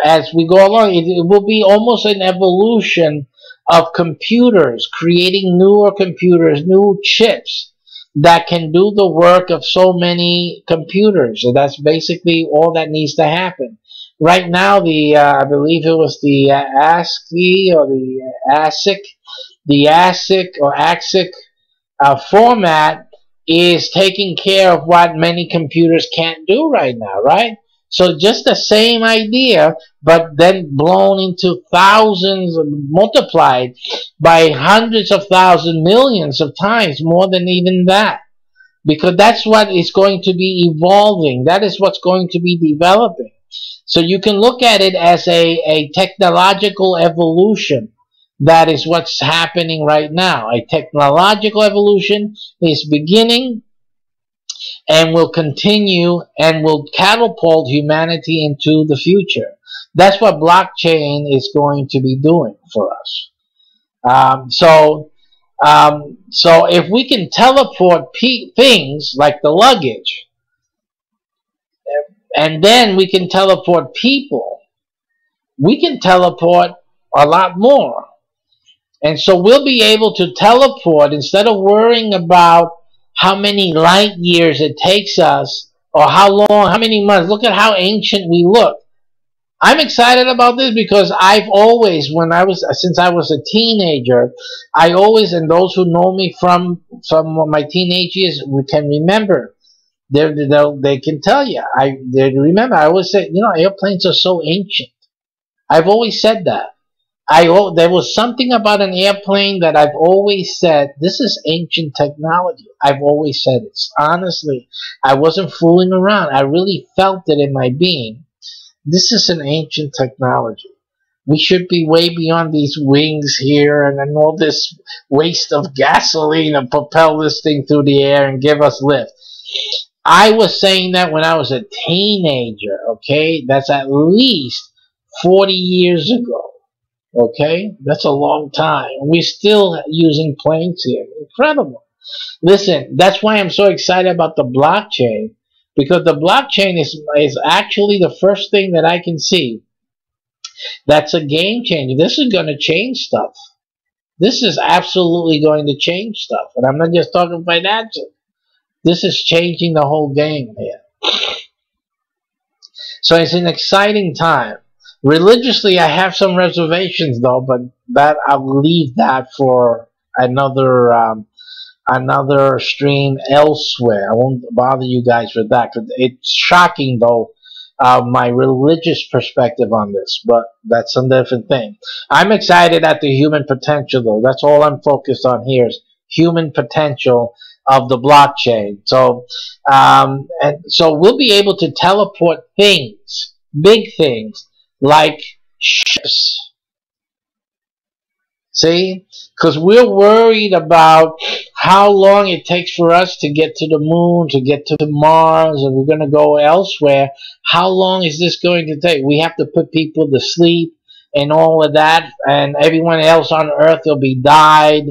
as we go along, it will be almost an evolution of computers, creating newer computers, new chips that can do the work of so many computers. So that's basically all that needs to happen. Right now, I believe it was the ASCII or the ASIC or AXIC format is taking care of what many computers can't do right now, right? So just the same idea, but then blown into thousands, multiplied by hundreds of thousands, millions of times more than even that. Because that's what is going to be evolving. That is what's going to be developing. So you can look at it as a technological evolution. That is what's happening right now. A technological evolution is beginning and will continue and will catapult humanity into the future. That's what blockchain is going to be doing for us. So if we can teleport things like the luggage, and then we can teleport people, we can teleport a lot more. And so we'll be able to teleport instead of worrying about how many light years it takes us or how long, how many months. Look at how ancient we look. I'm excited about this because I've always, since I was a teenager, I always, and those who know me from my teenage years can remember, they can tell you, they remember, I always say, airplanes are so ancient. I've always said that. There was something about an airplane that I've always said, this is ancient technology. I've always said it. Honestly, I wasn't fooling around. I really felt it in my being. This is an ancient technology. We should be way beyond these wings here and then all this waste of gasoline and propel this thing through the air and give us lift. I was saying that when I was a teenager, okay? That's at least 40 years ago. Okay, that's a long time. We're still using planes here. Incredible. Listen, that's why I'm so excited about the blockchain, because the blockchain is actually the first thing that I can see that's a game changer. This is going to change stuff. This is absolutely going to change stuff. And I'm not just talking financial. This is changing the whole game here. So it's an exciting time. Religiously, I have some reservations, though, but that I'll leave that for another stream elsewhere. I won't bother you guys with that, because it's shocking, though, my religious perspective on this, but that's a different thing. I'm excited at the human potential, though. That's all I'm focused on here is human potential of the blockchain. So, and so we'll be able to teleport things, big things, like ships. See? Because we're worried about how long it takes for us to get to the moon, to get to Mars, and we're going to go elsewhere. How long is this going to take? We have to put people to sleep and all of that, and everyone else on Earth will be dead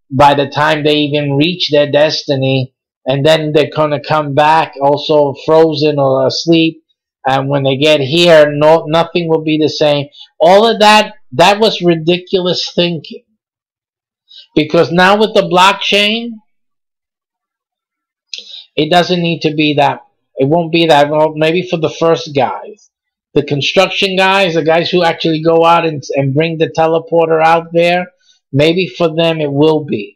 by the time they even reach their destiny, and then they're going to come back also frozen or asleep. And when they get here, nothing will be the same. All of that was ridiculous thinking. Because now with the blockchain, it doesn't need to be that. It won't be that. Well, maybe for the first guys. The construction guys, the guys who actually go out and bring the teleporter out there, maybe for them it will be.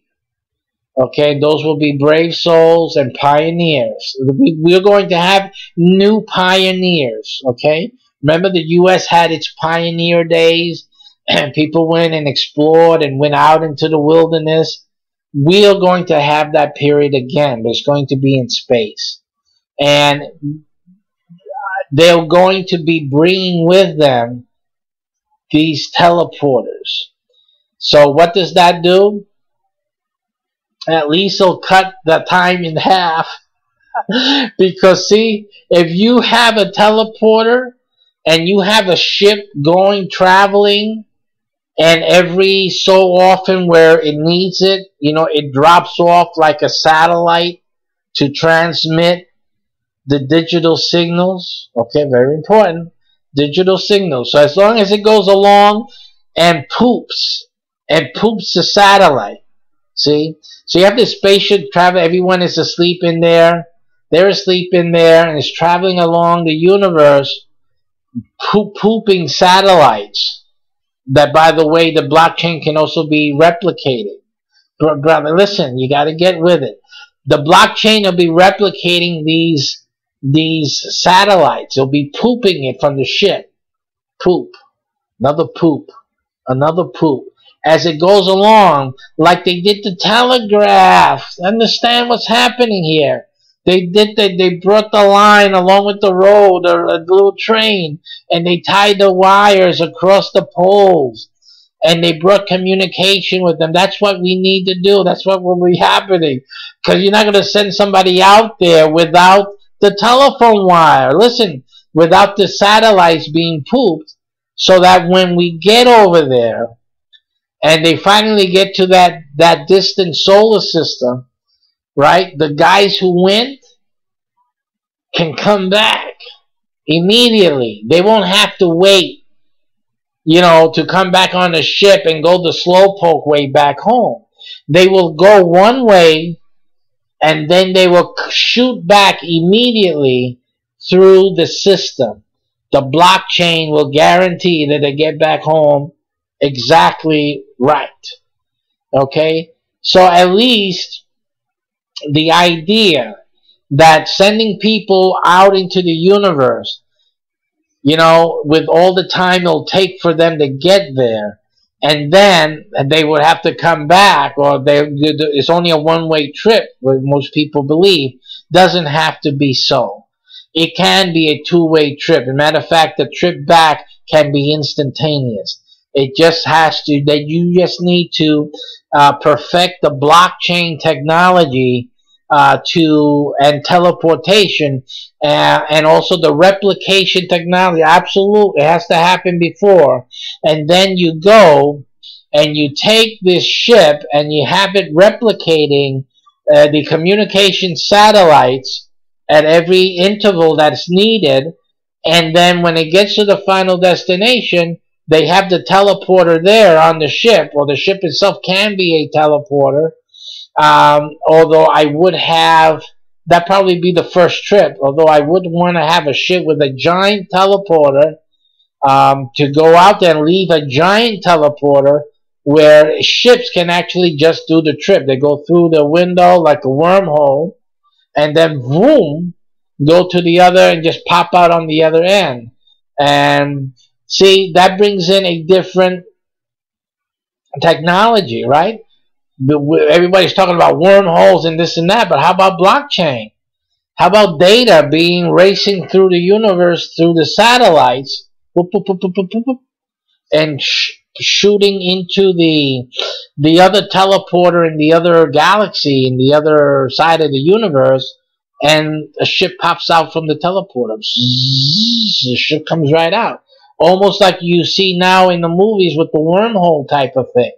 Okay, those will be brave souls and pioneers. We're going to have new pioneers, okay? Remember the U.S. had its pioneer days, and people went and explored and went out into the wilderness. We are going to have that period again, but it's going to be in space. And they're going to be bringing with them these teleporters. So what does that do? At least it'll cut the time in half. Because see, if you have a teleporter and you have a ship traveling, and every so often where it needs it, it drops off like a satellite to transmit the digital signals. Okay, very important. Digital signals. So as long as it goes along and poops the satellite. See? So you have this spaceship travel, everyone is asleep in there. They're asleep in there, and it's traveling along the universe, pooping satellites. That, by the way, the blockchain can also be replicated. Brother, listen, you got to get with it. The blockchain will be replicating these satellites. It'll be pooping it from the ship. Poop. Another poop. Another poop. As it goes along, like they did the telegraph. Understand what's happening here. They brought the line along with the road, or a little train, and they tied the wires across the poles. And they brought communication with them. That's what we need to do. That's what will be happening. Because you're not going to send somebody out there without the telephone wire. Listen, without the satellites being pooped, so that when we get over there, and they finally get to that distant solar system, right? The guys who went can come back immediately. They won't have to wait, to come back on the ship and go the slowpoke way back home. They will go one way, and then they will shoot back immediately through the system. The blockchain will guarantee that they get back home exactly right. Okay? So at least the idea that sending people out into the universe, with all the time it'll take for them to get there, and then they would have to come back, or it's only a one-way trip, what most people believe, doesn't have to be so. It can be a two-way trip. As a matter of fact, the trip back can be instantaneous. It just has to, you just need to perfect the blockchain technology and teleportation, and also the replication technology. Absolutely, it has to happen before. And then you go and you take this ship and you have it replicating the communication satellites at every interval that's needed. And then when it gets to the final destination, they have the teleporter there on the ship, or the ship itself can be a teleporter. Although I would have, that'd probably be the first trip, although I would want to have a ship with a giant teleporter, to go out there and leave a giant teleporter where ships can actually just do the trip. They go through the window like a wormhole, and then boom, go to the other and just pop out on the other end. And see, that brings in a different technology, right? Everybody's talking about wormholes and this and that, but how about blockchain? How about data being racing through the universe through the satellites, and shooting into the other teleporter in the other galaxy, in the other side of the universe, and a ship pops out from the teleporter. The ship comes right out, almost like you see now in the movies with the wormhole type of thing.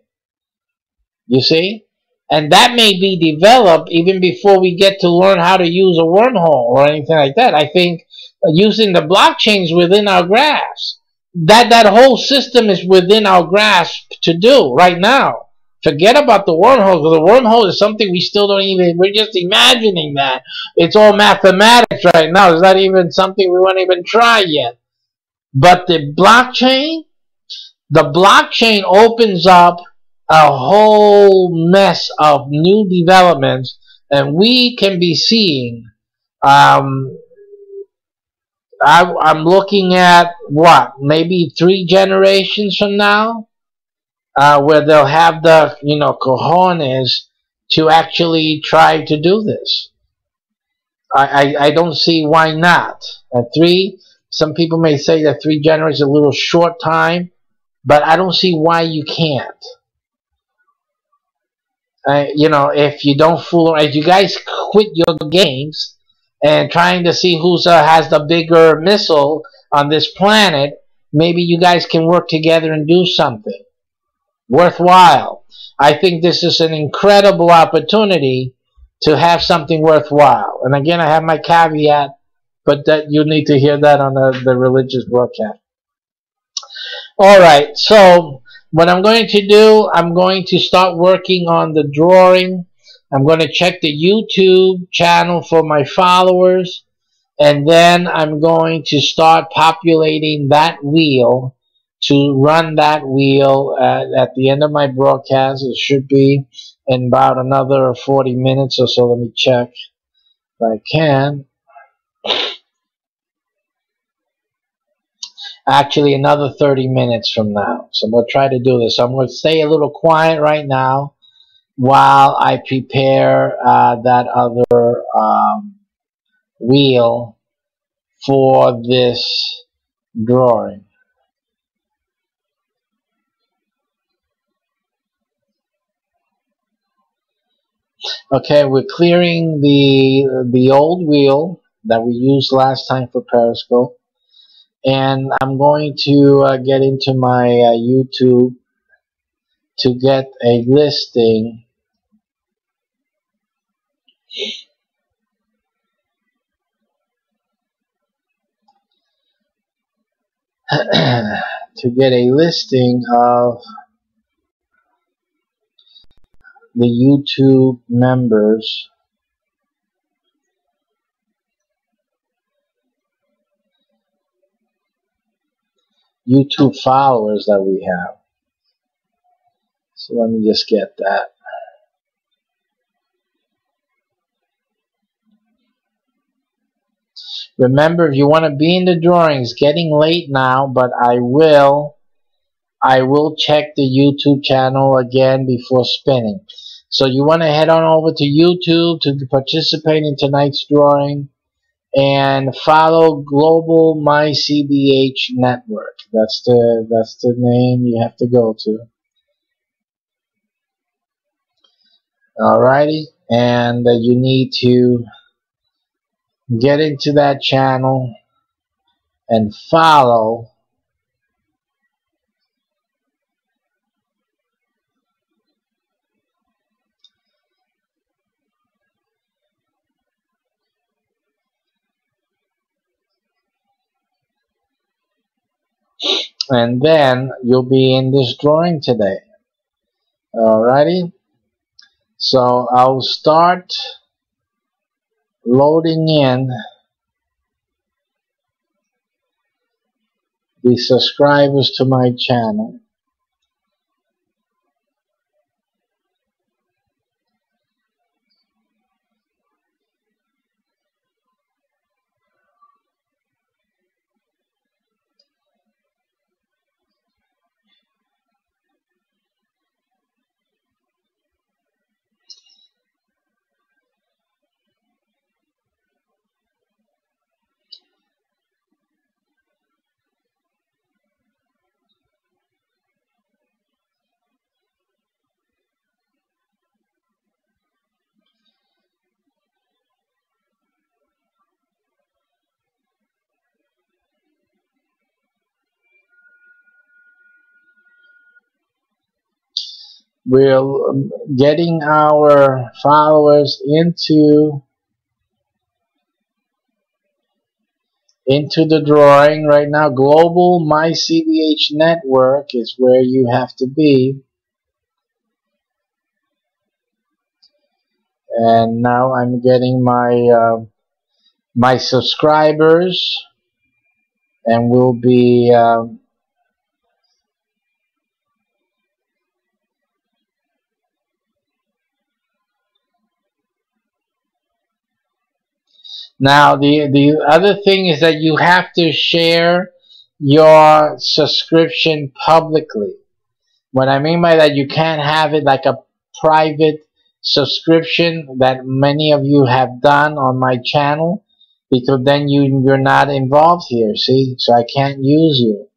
You see? And that may be developed even before we get to learn how to use a wormhole or anything like that. I think using the blockchains within our grasp, that whole system is within our grasp to do right now. Forget about the wormhole, because the wormhole is something we still don't even, we're just imagining that. It's all mathematics right now. It's not even something we won't even try yet. But the blockchain opens up a whole mess of new developments, and we can be seeing, I'm looking at what, maybe 3 generations from now, where they'll have the cojones to actually try to do this. I don't see why not. Some people may say that 3 generations is a little short time, but I don't see why you can't. If you don't fool around, if you guys quit your games and trying to see who has the bigger missile on this planet, maybe you guys can work together and do something worthwhile. I think this is an incredible opportunity to have something worthwhile. And again, I have my caveat but that you need to hear that on the religious broadcast. All right, so what I'm going to do, I'm going to start working on the drawing. I'm going to check the YouTube channel for my followers, and then I'm going to start populating that wheel to run that wheel at the end of my broadcast. It should be in about another 40 minutes or so. Let me check if I can. Actually, another 30 minutes from now. So I'm going to try to do this. So I'm going to stay a little quiet right now while I prepare that other wheel for this drawing. Okay, we're clearing the old wheel that we used last time for Periscope, and I'm going to get into my YouTube to get a listing to get a listing of the YouTube members YouTube followers that we have. So let me just get that. Remember, if you want to be in the drawing, it's getting late now, but I will check the YouTube channel again before spinning. So you want to head on over to YouTube to participate in tonight's drawing and follow Global My CBH Network. That's the name you have to go to. Alrighty, and you need to get into that channel and follow and then you'll be in this drawing today. Alrighty, so I'll start loading in the subscribers to my channel. We're getting our followers into the drawing right now. Global My CBH Network is where you have to be. And now I'm getting my my subscribers, and we'll be now the other thing is that you have to share your subscription publicly. What I mean by that, you can't have it like a private subscription that many of you have done on my channel, because then you're not involved here. See, so I can't use you.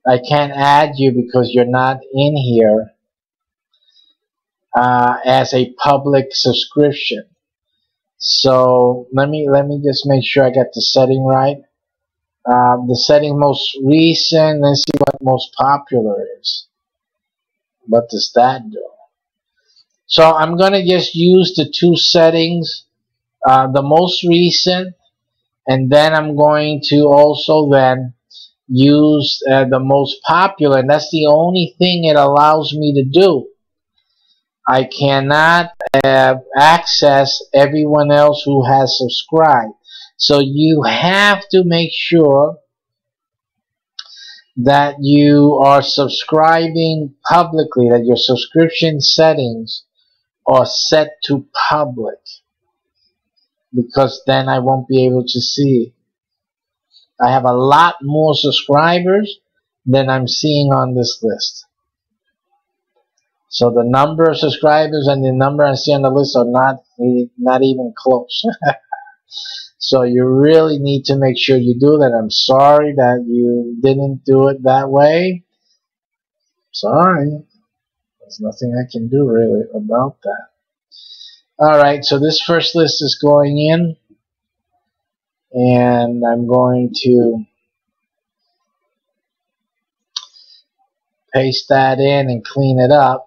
I can't add you because you're not in here as a public subscription. So let me just make sure I got the setting right. The setting most recent. Let's see what most popular is. What does that do? So I'm gonna just use the two settings, the most recent And then I'm going to also then use the most popular, and that's the only thing it allows me to do. I cannot access everyone else who has subscribed. So you have to make sure that you are subscribing publicly, that your subscription settings are set to public, because then I won't be able to see. I have a lot more subscribers than I'm seeing on this list. So the number of subscribers and the number I see on the list are not even close. So you really need to make sure you do that. I'm sorry that you didn't do it that way. Sorry. There's nothing I can do really about that. Alright, so this first list is going in. And I'm going to paste that in and clean it up.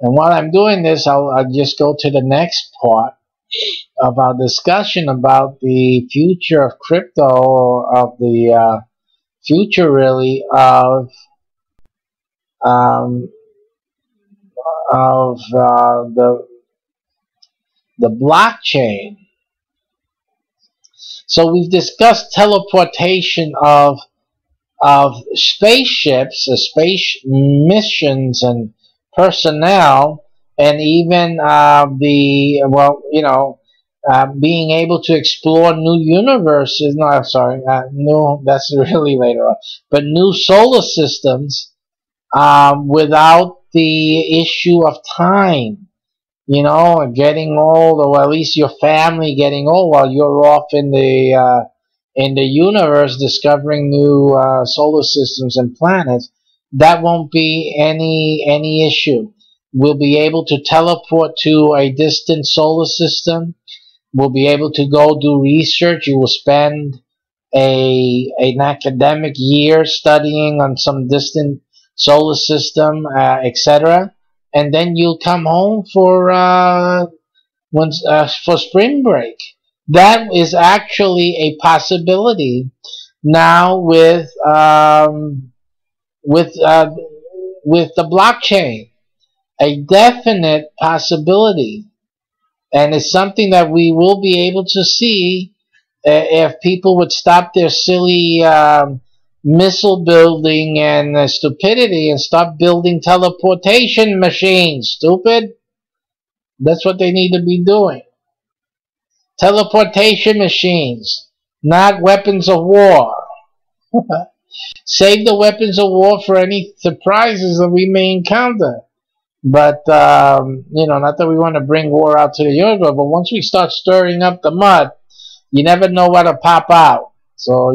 And while I'm doing this, I'll just go to the next part of our discussion about the future of crypto, or of the future really of the blockchain. So we've discussed teleportation of spaceships, space missions, and personnel, and even being able to explore new universes. No, I'm sorry, that's really later on. But new solar systems without the issue of time. Getting old, or at least your family getting old while you're off in the universe discovering new solar systems and planets. That won't be any issue. We'll be able to teleport to a distant solar system. We'll be able to go do research. You will spend an academic year studying on some distant solar system, etc. And then you'll come home for spring break. That is actually a possibility now with the blockchain. A definite possibility. And it's something that we will be able to see if people would stop their silly missile building and stupidity and stop building teleportation machines. Stupid. That's what they need to be doing. Teleportation machines, not weapons of war. Save the weapons of war for any surprises that we may encounter. But, not that we want to bring war out to the universe, but once we start stirring up the mud, you never know what'll pop out. So,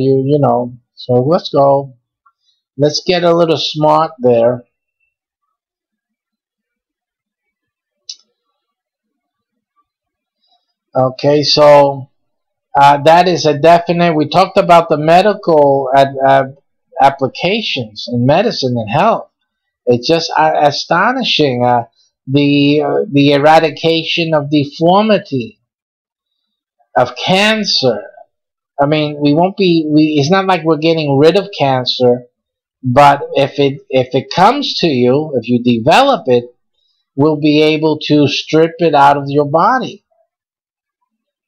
so let's go. Let's get a little smart there. Okay, so that is a definite. We talked about the medical applications in medicine and health. It's just astonishing. The eradication of deformity, of cancer. I mean, it's not like we're getting rid of cancer, but if it comes to you, if you develop it, we'll be able to strip it out of your body.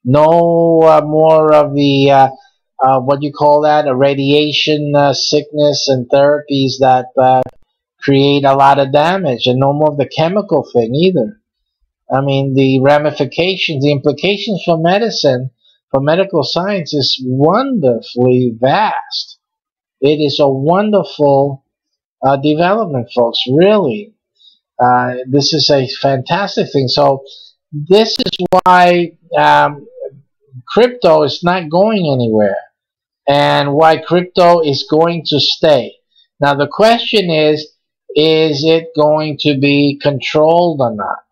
No more of the what you call that, a radiation sickness and therapies that create a lot of damage, and no more of the chemical thing either. I mean, the ramifications, the implications for medicine, for medical science, is wonderfully vast. It is a wonderful development, folks, really. This is a fantastic thing. So this is why crypto is not going anywhere, and why crypto is going to stay. Now the question is it going to be controlled or not?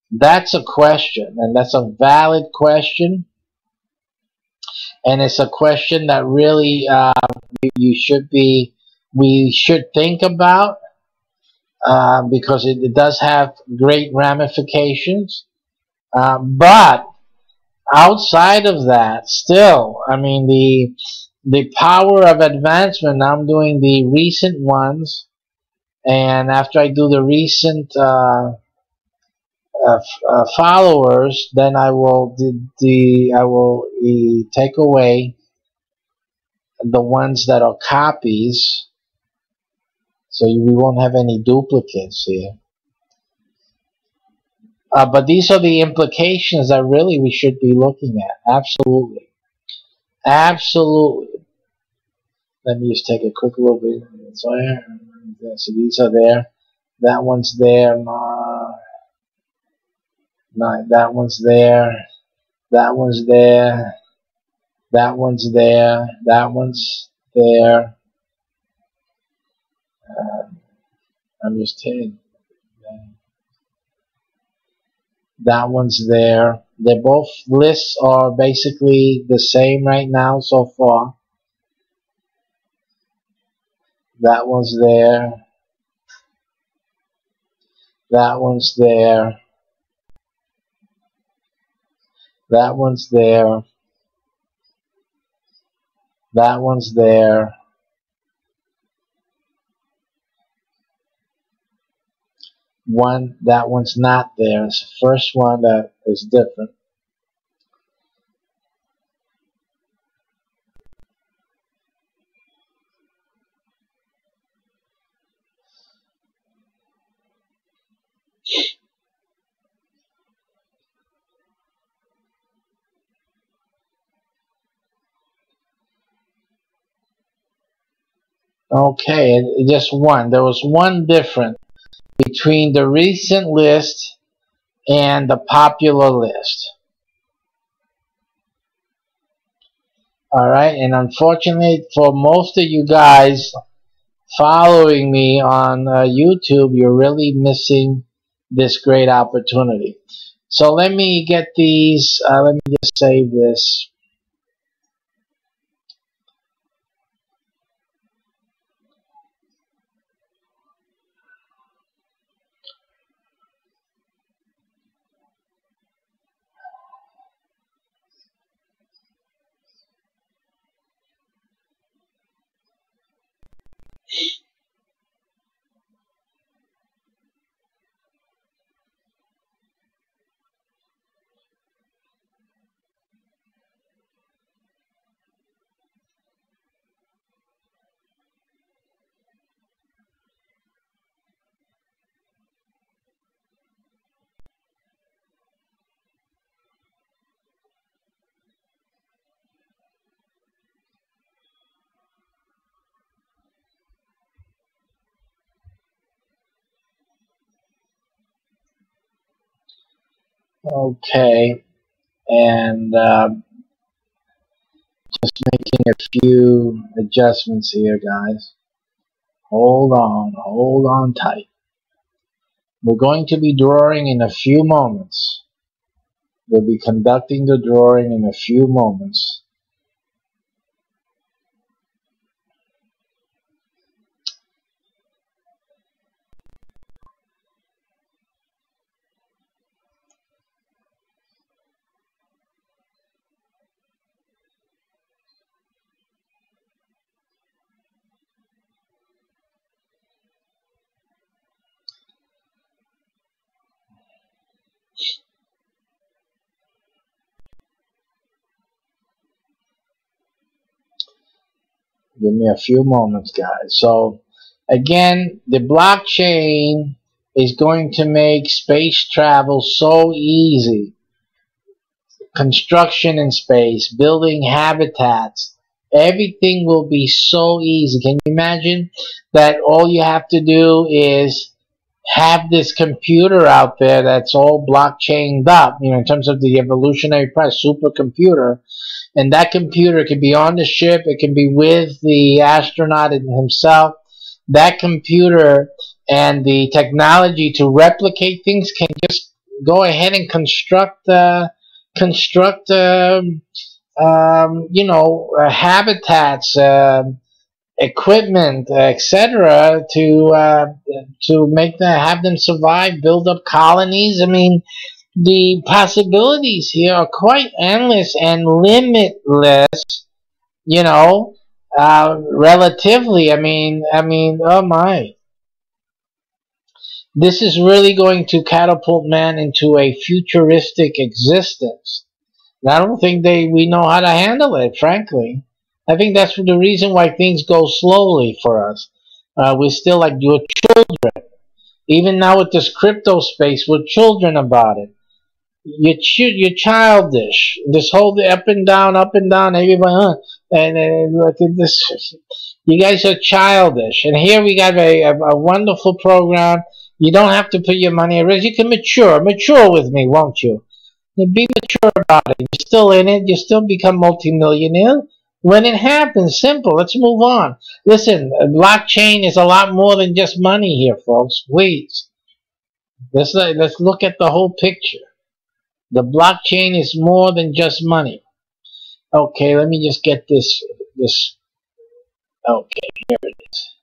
That's a question, and that's a valid question, and it's a question that really we should think about, because it does have great ramifications. But outside of that, still, I mean, the power of advancement. I'm doing the recent ones, and after I do the recent followers, then I will take away the ones that are copies, so we won't have any duplicates here. But these are the implications that really we should be looking at. Absolutely. Absolutely. Let me just take a quick little bit. So these are there. That one's there. That one's there. That one's there. That one's there. That one's there. I'm just kidding. That one's there. They both lists are basically the same right now so far. That one's there. That one's there. That one's there. That one's there. That one's not there. It's the first one that is different. Okay, just one. There was one difference between the recent list and the popular list. Alright, and unfortunately for most of you guys following me on YouTube, you're really missing this great opportunity. So let me get these, let me just save this. Okay, and just making a few adjustments here, guys. Hold on tight. We're going to be drawing in a few moments. We'll be conducting the drawing in a few moments. Give me a few moments, guys. So, again, the blockchain is going to make space travel so easy. Construction in space, building habitats, everything will be so easy. Can you imagine that all you have to do is have this computer out there that's all blockchained up, in terms of the evolutionary process, supercomputer. And that computer can be on the ship. It can be with the astronaut himself. That computer and the technology to replicate things can just go ahead and construct habitats, equipment, etc., to make them, have them survive, build up colonies. I mean, the possibilities here are quite endless and limitless. You know, relatively. I mean, oh my. This is really going to catapult man into a futuristic existence. And I don't think we know how to handle it, frankly. I think that's the reason why things go slowly for us. We're still like your children. Even now with this crypto space, we're children about it. You're childish. This whole up and down, everybody, look at this. You guys are childish. And here we got a wonderful program. You don't have to put your money at risk. You can mature with me, won't you? Be mature about it. You're still in it. You still become multimillionaire. When it happens, simple. Let's move on. Listen, blockchain is a lot more than just money here, folks. Please. Let's look at the whole picture. The blockchain is more than just money. Okay, let me just get this. Okay, here it is.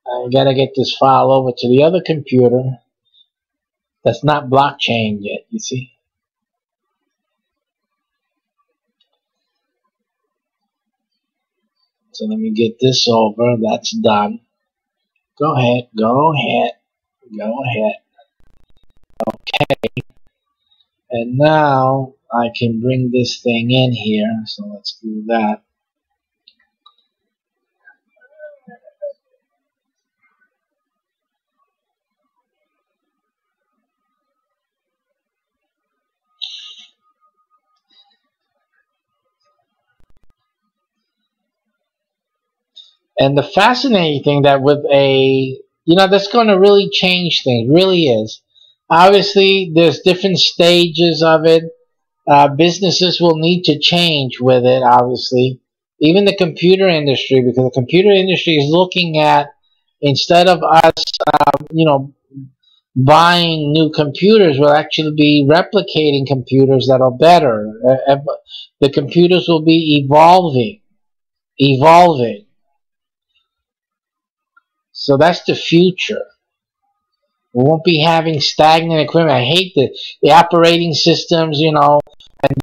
I gotta get this file over to the other computer. That's not blockchain yet, you see. So let me get this over. That's done. Go ahead. Okay. And now I can bring this thing in here. So let's do that. And the fascinating thing that with that's going to really change things, really is. Obviously, there's different stages of it. Businesses will need to change with it, obviously. Even the computer industry, because the computer industry is looking at, instead of us, buying new computers, we'll actually be replicating computers that are better. The computers will be evolving. So that's the future. We won't be having stagnant equipment. I hate the operating systems, and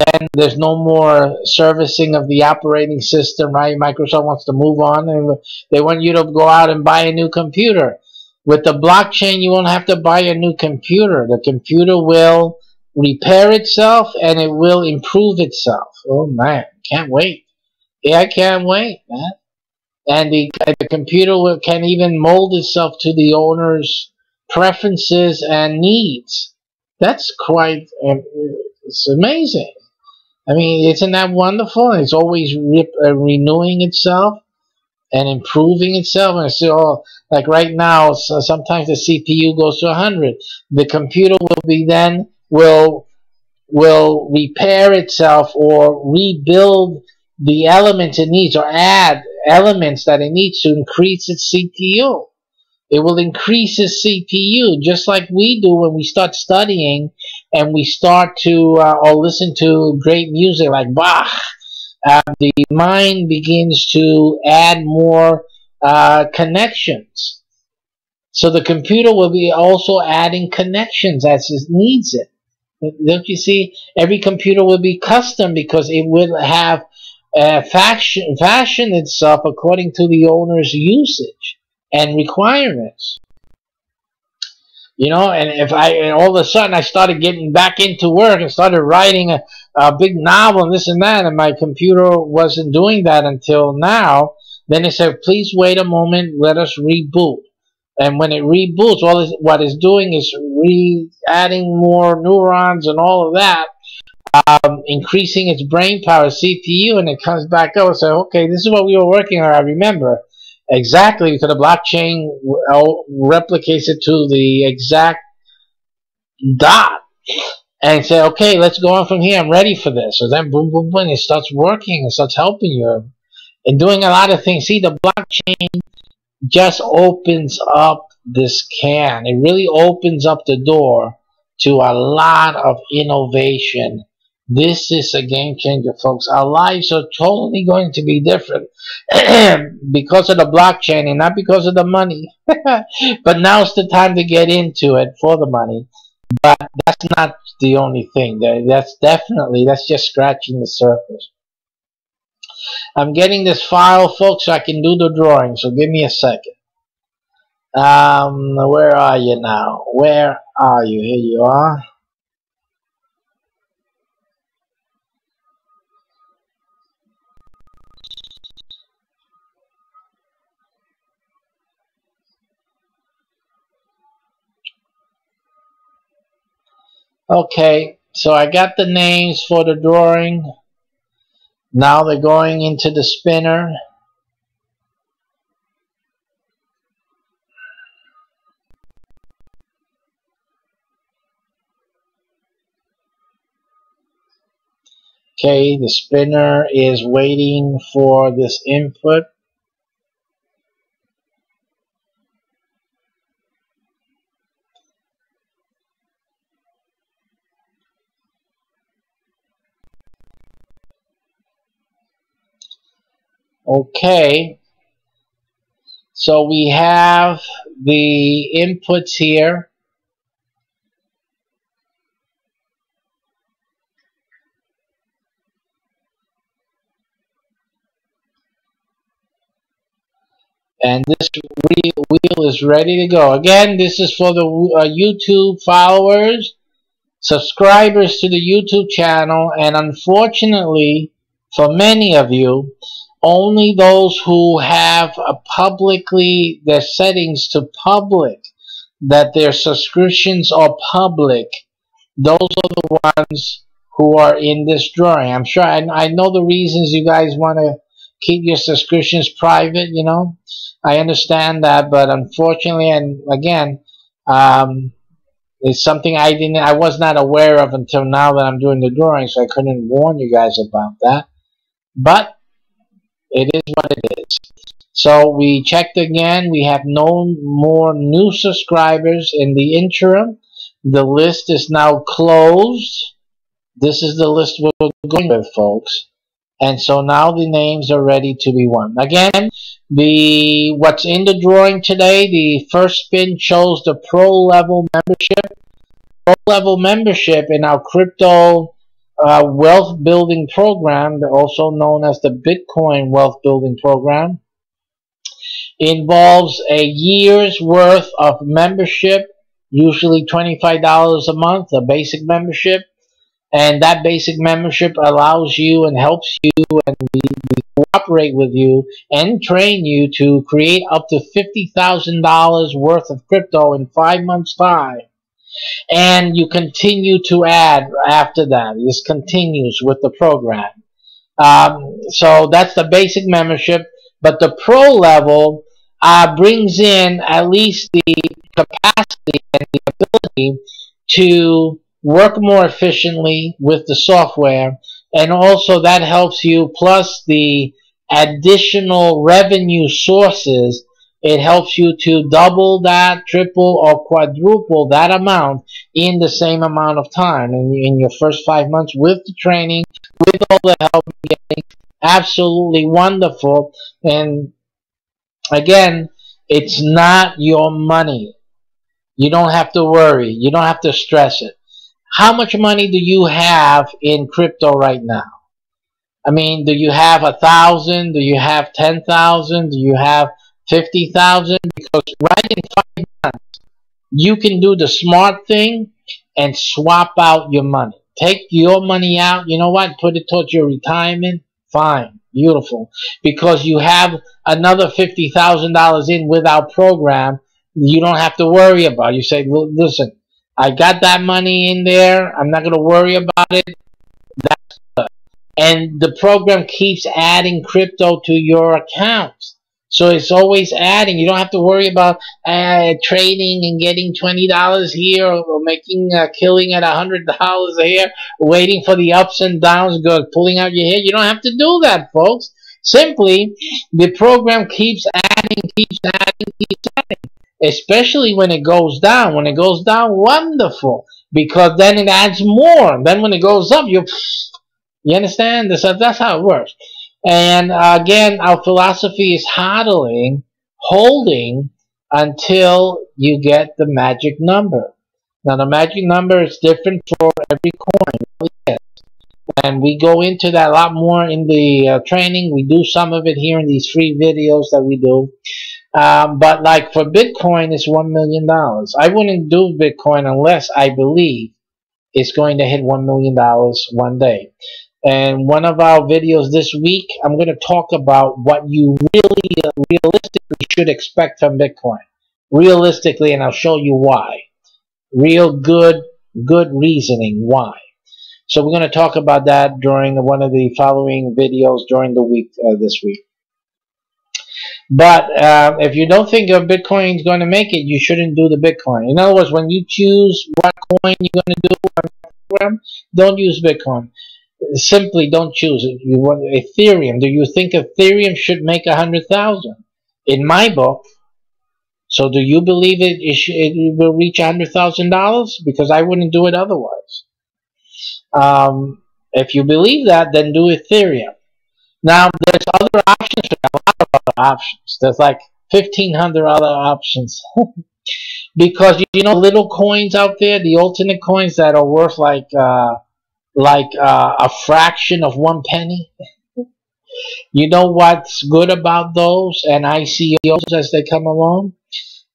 then there's no more servicing of the operating system, right? Microsoft wants to move on, and they want you to go out and buy a new computer. With the blockchain, you won't have to buy a new computer. The computer will repair itself, and it will improve itself. Oh, man. Can't wait. Yeah, I can't wait, man. And the computer can even mold itself to the owner's preferences and needs. That's quite, it's amazing. I mean, isn't that wonderful? It's always renewing itself and improving itself. And so, like right now, sometimes the CPU goes to 100. The computer will repair itself or rebuild the elements it needs, or add elements that it needs to increase its CPU. It will increase its CPU just like we do when we start studying and we start to or listen to great music like Bach. The mind begins to add more connections. So the computer will be also adding connections as it needs it. Don't you see? Every computer will be custom because it will have fashion itself according to the owner's usage and requirements. And all of a sudden I started getting back into work and started writing a big novel and this and that, and my computer wasn't doing that until now. Then it said, please wait a moment, let us reboot. And when it reboots, what it's doing is adding more neurons and all of that, increasing its brain power, CPU, and it comes back up and says, okay, this is what we were working on. I remember exactly, because the blockchain replicates it to the exact dot and say, okay, let's go on from here. I'm ready for this. So then boom, boom, boom, it starts working. It starts helping you and doing a lot of things. See, the blockchain just opens up this can. It really opens up the door to a lot of innovation This is a game changer, folks. Our lives are totally going to be different because of the blockchain and not because of the money. But now's the time to get into it for the money. But that's not the only thing. That's just scratching the surface. I'm getting this file, folks, so I can do the drawing. So give me a second. Where are you now? Where are you? Here you are. Okay, so I got the names for the drawing. Now they're going into the spinner. Okay, the spinner is waiting for this input. Okay, so we have the inputs here. And this wheel is ready to go. Again, this is for the YouTube followers, subscribers to the YouTube channel, and unfortunately, for many of you, only those who have publicly their settings to public, that their subscriptions are public, those are the ones who are in this drawing. I'm sure I know the reasons you guys want to keep your subscriptions private, you know. I understand that, but unfortunately, and again, it's something I was not aware of until now that I'm doing the drawing, so I couldn't warn you guys about that. But it is what it is. So we checked again. We have no more new subscribers in the interim. The list is now closed. This is the list we're going with, folks. And so now the names are ready to be won. Again, what's in the drawing today, the first spin chose the pro level membership. Pro level membership in our crypto wealth building program, also known as the Bitcoin wealth building program, involves a year's worth of membership, usually $25 a month, a basic membership. And that basic membership allows you and helps you, and we cooperate with you and train you to create up to $50,000 worth of crypto in 5 months' time. And you continue to add after that. This continues with the program. So that's the basic membership. But the pro level brings in at least the capacity and the ability to work more efficiently with the software, and also that helps you, plus the additional revenue sources, it helps you to double that, triple, or quadruple that amount in the same amount of time in your first 5 months with the training, with all the help you're getting. Absolutely wonderful. And again, it's not your money. You don't have to worry. You don't have to stress it. How much money do you have in crypto right now? I mean, do you have 1,000? Do you have 10,000? Do you have 50,000? Because right in 5 months, you can do the smart thing and swap out your money. Take your money out. You know what? Put it towards your retirement. Fine. Beautiful. Because you have another $50,000 in with our program. You don't have to worry about it. You say, well, listen, I got that money in there. I'm not going to worry about it. That's good. And the program keeps adding crypto to your accounts. So it's always adding. You don't have to worry about trading and getting $20 here or making a killing at $100 here, waiting for the ups and downs, pulling out your hair. You don't have to do that, folks. Simply, the program keeps adding, keeps adding, keeps adding. Especially when it goes down. When it goes down, wonderful. because then it adds more. Then when it goes up, you understand? That's how it works. And again, our philosophy is hodling, holding until you get the magic number. Now, the magic number is different for every coin. And we go into that a lot more in the training. We do some of it here in these free videos that we do. But like for Bitcoin, it's $1 million. I wouldn't do Bitcoin unless I believe it's going to hit $1 million one day. And one of our videos this week, I'm going to talk about what you really realistically should expect from Bitcoin. Realistically, and I'll show you why. Real good reasoning why. So we're going to talk about that during one of the following videos during the week this week. But if you don't think of Bitcoin is going to make it, you shouldn't do the Bitcoin. In other words, when you choose what coin you're going to do on the program, don't use Bitcoin. Simply don't choose it. You want Ethereum. Do you think Ethereum should make 100,000? In my book. So do you believe it will reach $100,000? Because I wouldn't do it otherwise. If you believe that, then do Ethereum. Now, there's other options. A lot of other options. There's like 1,500 other options. Because, you know, little coins out there, the alternate coins that are worth like a fraction of 1 penny. You know what's good about those and ICOs as they come along?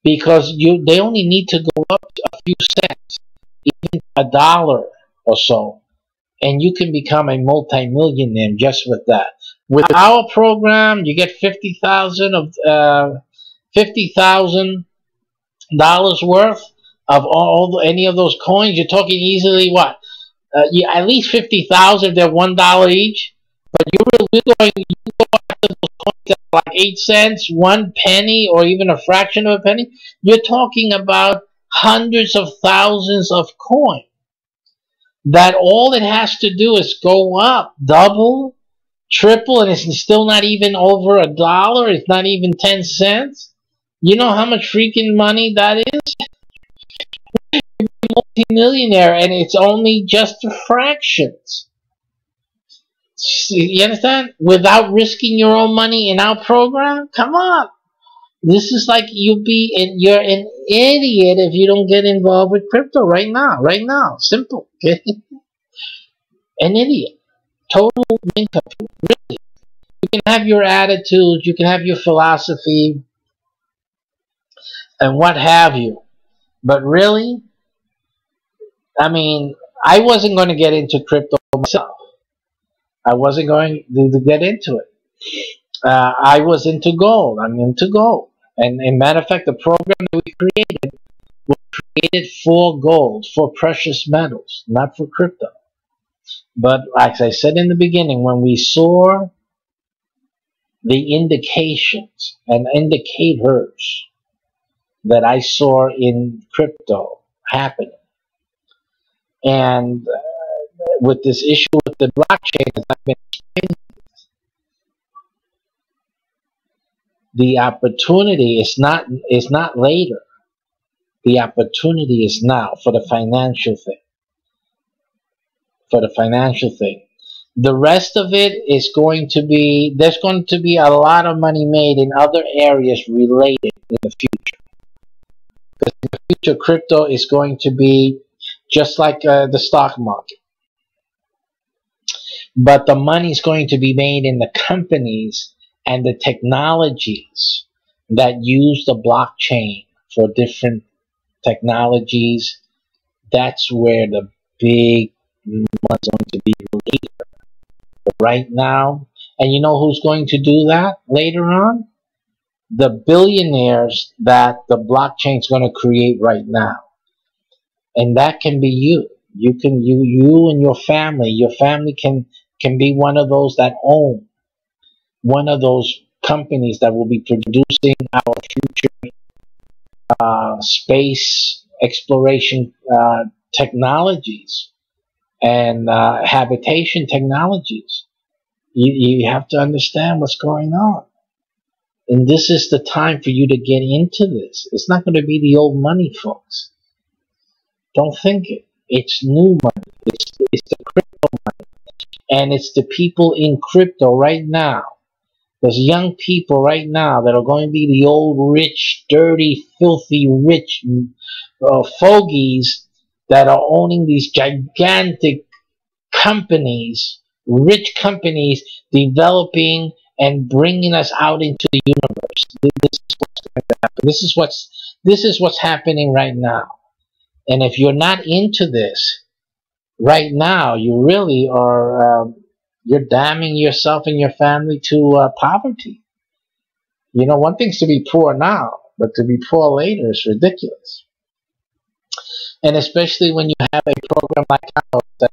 Because they only need to go up a few cents, even $1 or so, and you can become a multi-millionaire just with that. With our program, you get $50,000 worth of any of those coins. You're talking easily what? At least 50,000. They're $1 each. But you go after those coins that are like 8 cents, 1 penny, or even a fraction of a penny. You're talking about hundreds of thousands of coins. That all it has to do is go up, double, triple, and it's still not even over $1. It's not even 10 cents. You know how much freaking money that is? You're a multi-millionaire, and it's only just fractions. You understand? Without risking your own money in our program? Come on. This is like you're an idiot if you don't get involved with crypto right now. Right now. Simple. Okay? An idiot. Total nincompoop. Really. You can have your attitudes, you can have your philosophy, and what have you. But really, I mean, I wasn't going to get into crypto myself. I wasn't going to get into it. I was into gold. I'm into gold. And as a matter of fact, the program that we created was created for gold, for precious metals, not for crypto. But like I said in the beginning, when we saw the indications and indicators that I saw in crypto happening, and with this issue with the blockchain, as I've been explaining, the opportunity is not later. The opportunity is now for the financial thing. For the financial thing. The rest of it is going to be, there's going to be a lot of money made in other areas related in the future. Because in the future, crypto is going to be just like the stock market. But the money is going to be made in the companies and the technologies that use the blockchain for different technologies. That's where the big money's going to be later. But right now, and you know who's going to do that later on? The billionaires that the blockchain is going to create right now. And that can be you. You and your family can be one of those that own one of those companies that will be producing our future space exploration technologies and habitation technologies. You have to understand what's going on. And this is the time for you to get into this. It's not going to be the old money, folks. Don't think it. It's new money. It's the crypto money. And it's the people in crypto right now. Those young people right now that are going to be the old, rich, dirty, filthy, rich fogies that are owning these gigantic companies, rich companies, developing and bringing us out into the universe. This is what's going to happen. This is what's happening right now. And if you're not into this right now, you really are. You're damning yourself and your family to poverty. You know, one thing's to be poor now, but to be poor later is ridiculous. And especially when you have a program like ours that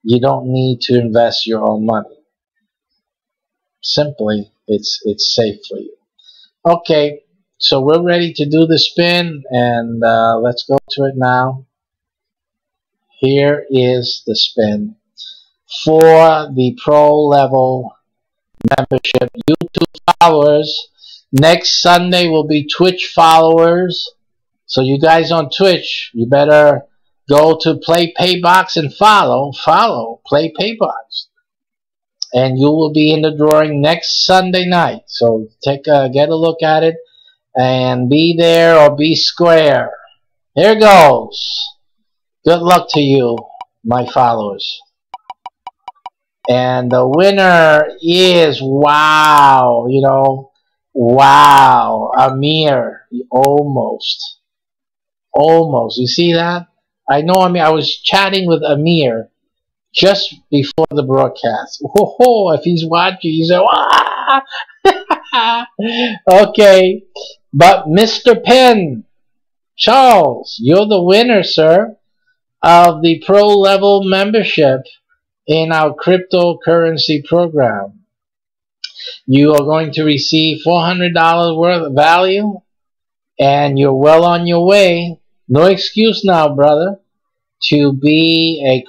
you don't need to invest your own money. Simply, it's safe for you. Okay, so we're ready to do the spin, and let's go to it now. Here is the spin for the pro level membership. YouTube followers. Next Sunday will be Twitch followers. So you guys on Twitch, you better go to Play Paybox and follow Play Paybox, and you will be in the drawing next Sunday night. So get a look at it and be there or be square. Here goes. Good luck to you, my followers. And the winner is, wow, you know, wow, Amir. Almost. You see that? I know, I was chatting with Amir just before the broadcast. Oh, if he's watching, he's like, ah! Okay, but Mr. Penn, Charles, you're the winner, sir, of the pro level membership in our cryptocurrency program. You are going to receive $400 worth of value, and you're well on your way. No excuse now, brother, to be a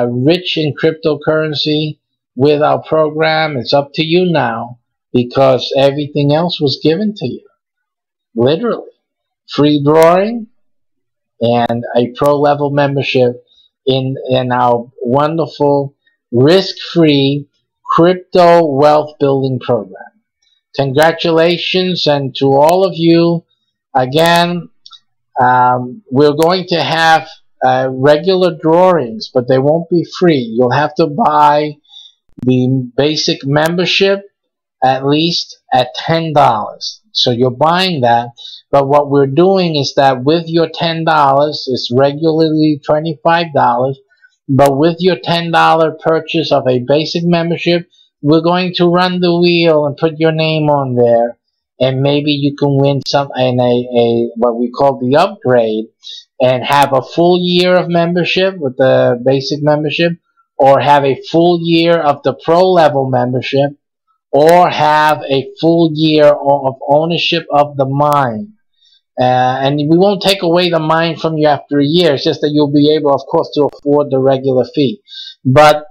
rich in cryptocurrency with our program. It's up to you now, because everything else was given to you. Literally. Free drawing and a pro level membership in our wonderful risk-free crypto wealth building program. Congratulations, and to all of you, again, we're going to have regular drawings, but they won't be free. You'll have to buy the basic membership at least at $10. So you're buying that, but what we're doing is that with your $10, it's regularly $25, but with your $10 purchase of a basic membership, we're going to run the wheel and put your name on there, and maybe you can win some in a what we call the upgrade, and have a full year of membership with the basic membership, or have a full year of the pro level membership, or have a full year of ownership of the mine. And we won't take away the mine from you after a year. It's just that you'll be able, of course, to afford the regular fee. But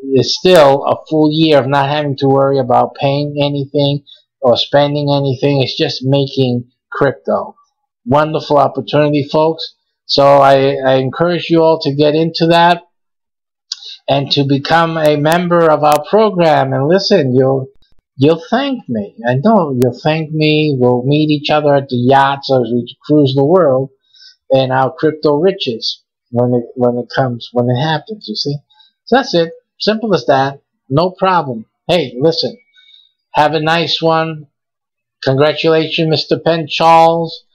it's still a full year of not having to worry about paying anything or spending anything. It's just making crypto. Wonderful opportunity, folks. So I encourage you all to get into that and to become a member of our program. And listen, you'll thank me. I know you'll thank me. We'll meet each other at the yachts as we cruise the world in our crypto riches when it happens, you see. So that's it. Simple as that. No problem. Hey, listen. Have a nice one. Congratulations, Mr. Penn Charles.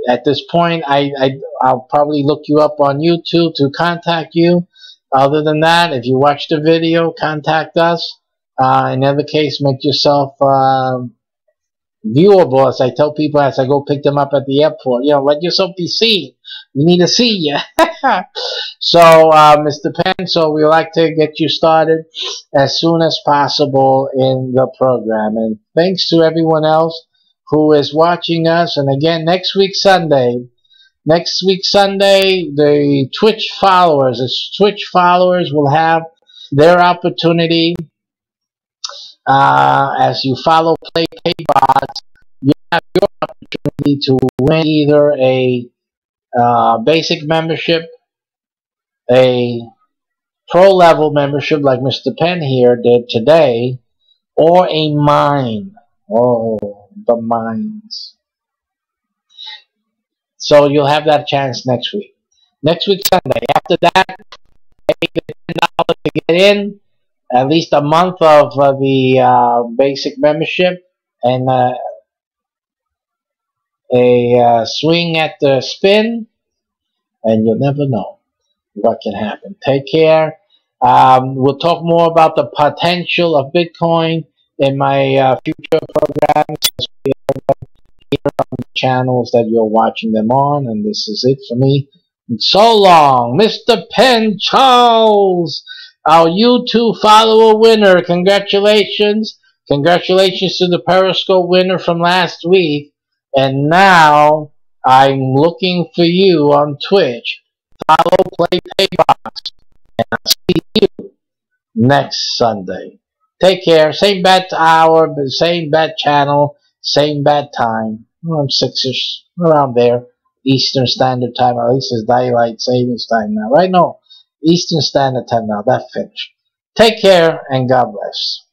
At this point, I'll probably look you up on YouTube to contact you. Other than that, if you watch the video, contact us. In other case, make yourself viewable, as I tell people as I go pick them up at the airport. You know, let yourself be seen. We need to see you. So, Mr. Penn, so we like to get you started as soon as possible in the program. And thanks to everyone else who is watching us. And again, next week Sunday, the Twitch followers will have their opportunity. As you follow Play Paybox, you have your opportunity opportunity to win either a basic membership, a pro level membership like Mr. Penn here did today, or a mine. Oh, the mines. So you'll have that chance next week. Next week Sunday. After that, pay the $10 to get in. At least a month of the basic membership and a swing at the spin, and you'll never know what can happen. Take care. We'll talk more about the potential of Bitcoin in my future programs on the channels that you're watching them on. And this is it for me. And so long, Mr. Penn Charles, our YouTube follower winner. Congratulations. Congratulations to the Periscope winner from last week. And now I'm looking for you on Twitch. Follow Play Paybox. And I'll see you next Sunday. Take care. Same bat hour, same bat channel, same bat time. Around 6-ish, around there. Eastern Standard Time. At least it's Daylight Savings Time now. Right? No. Eastern Standard Time now. That finished. Take care and God bless.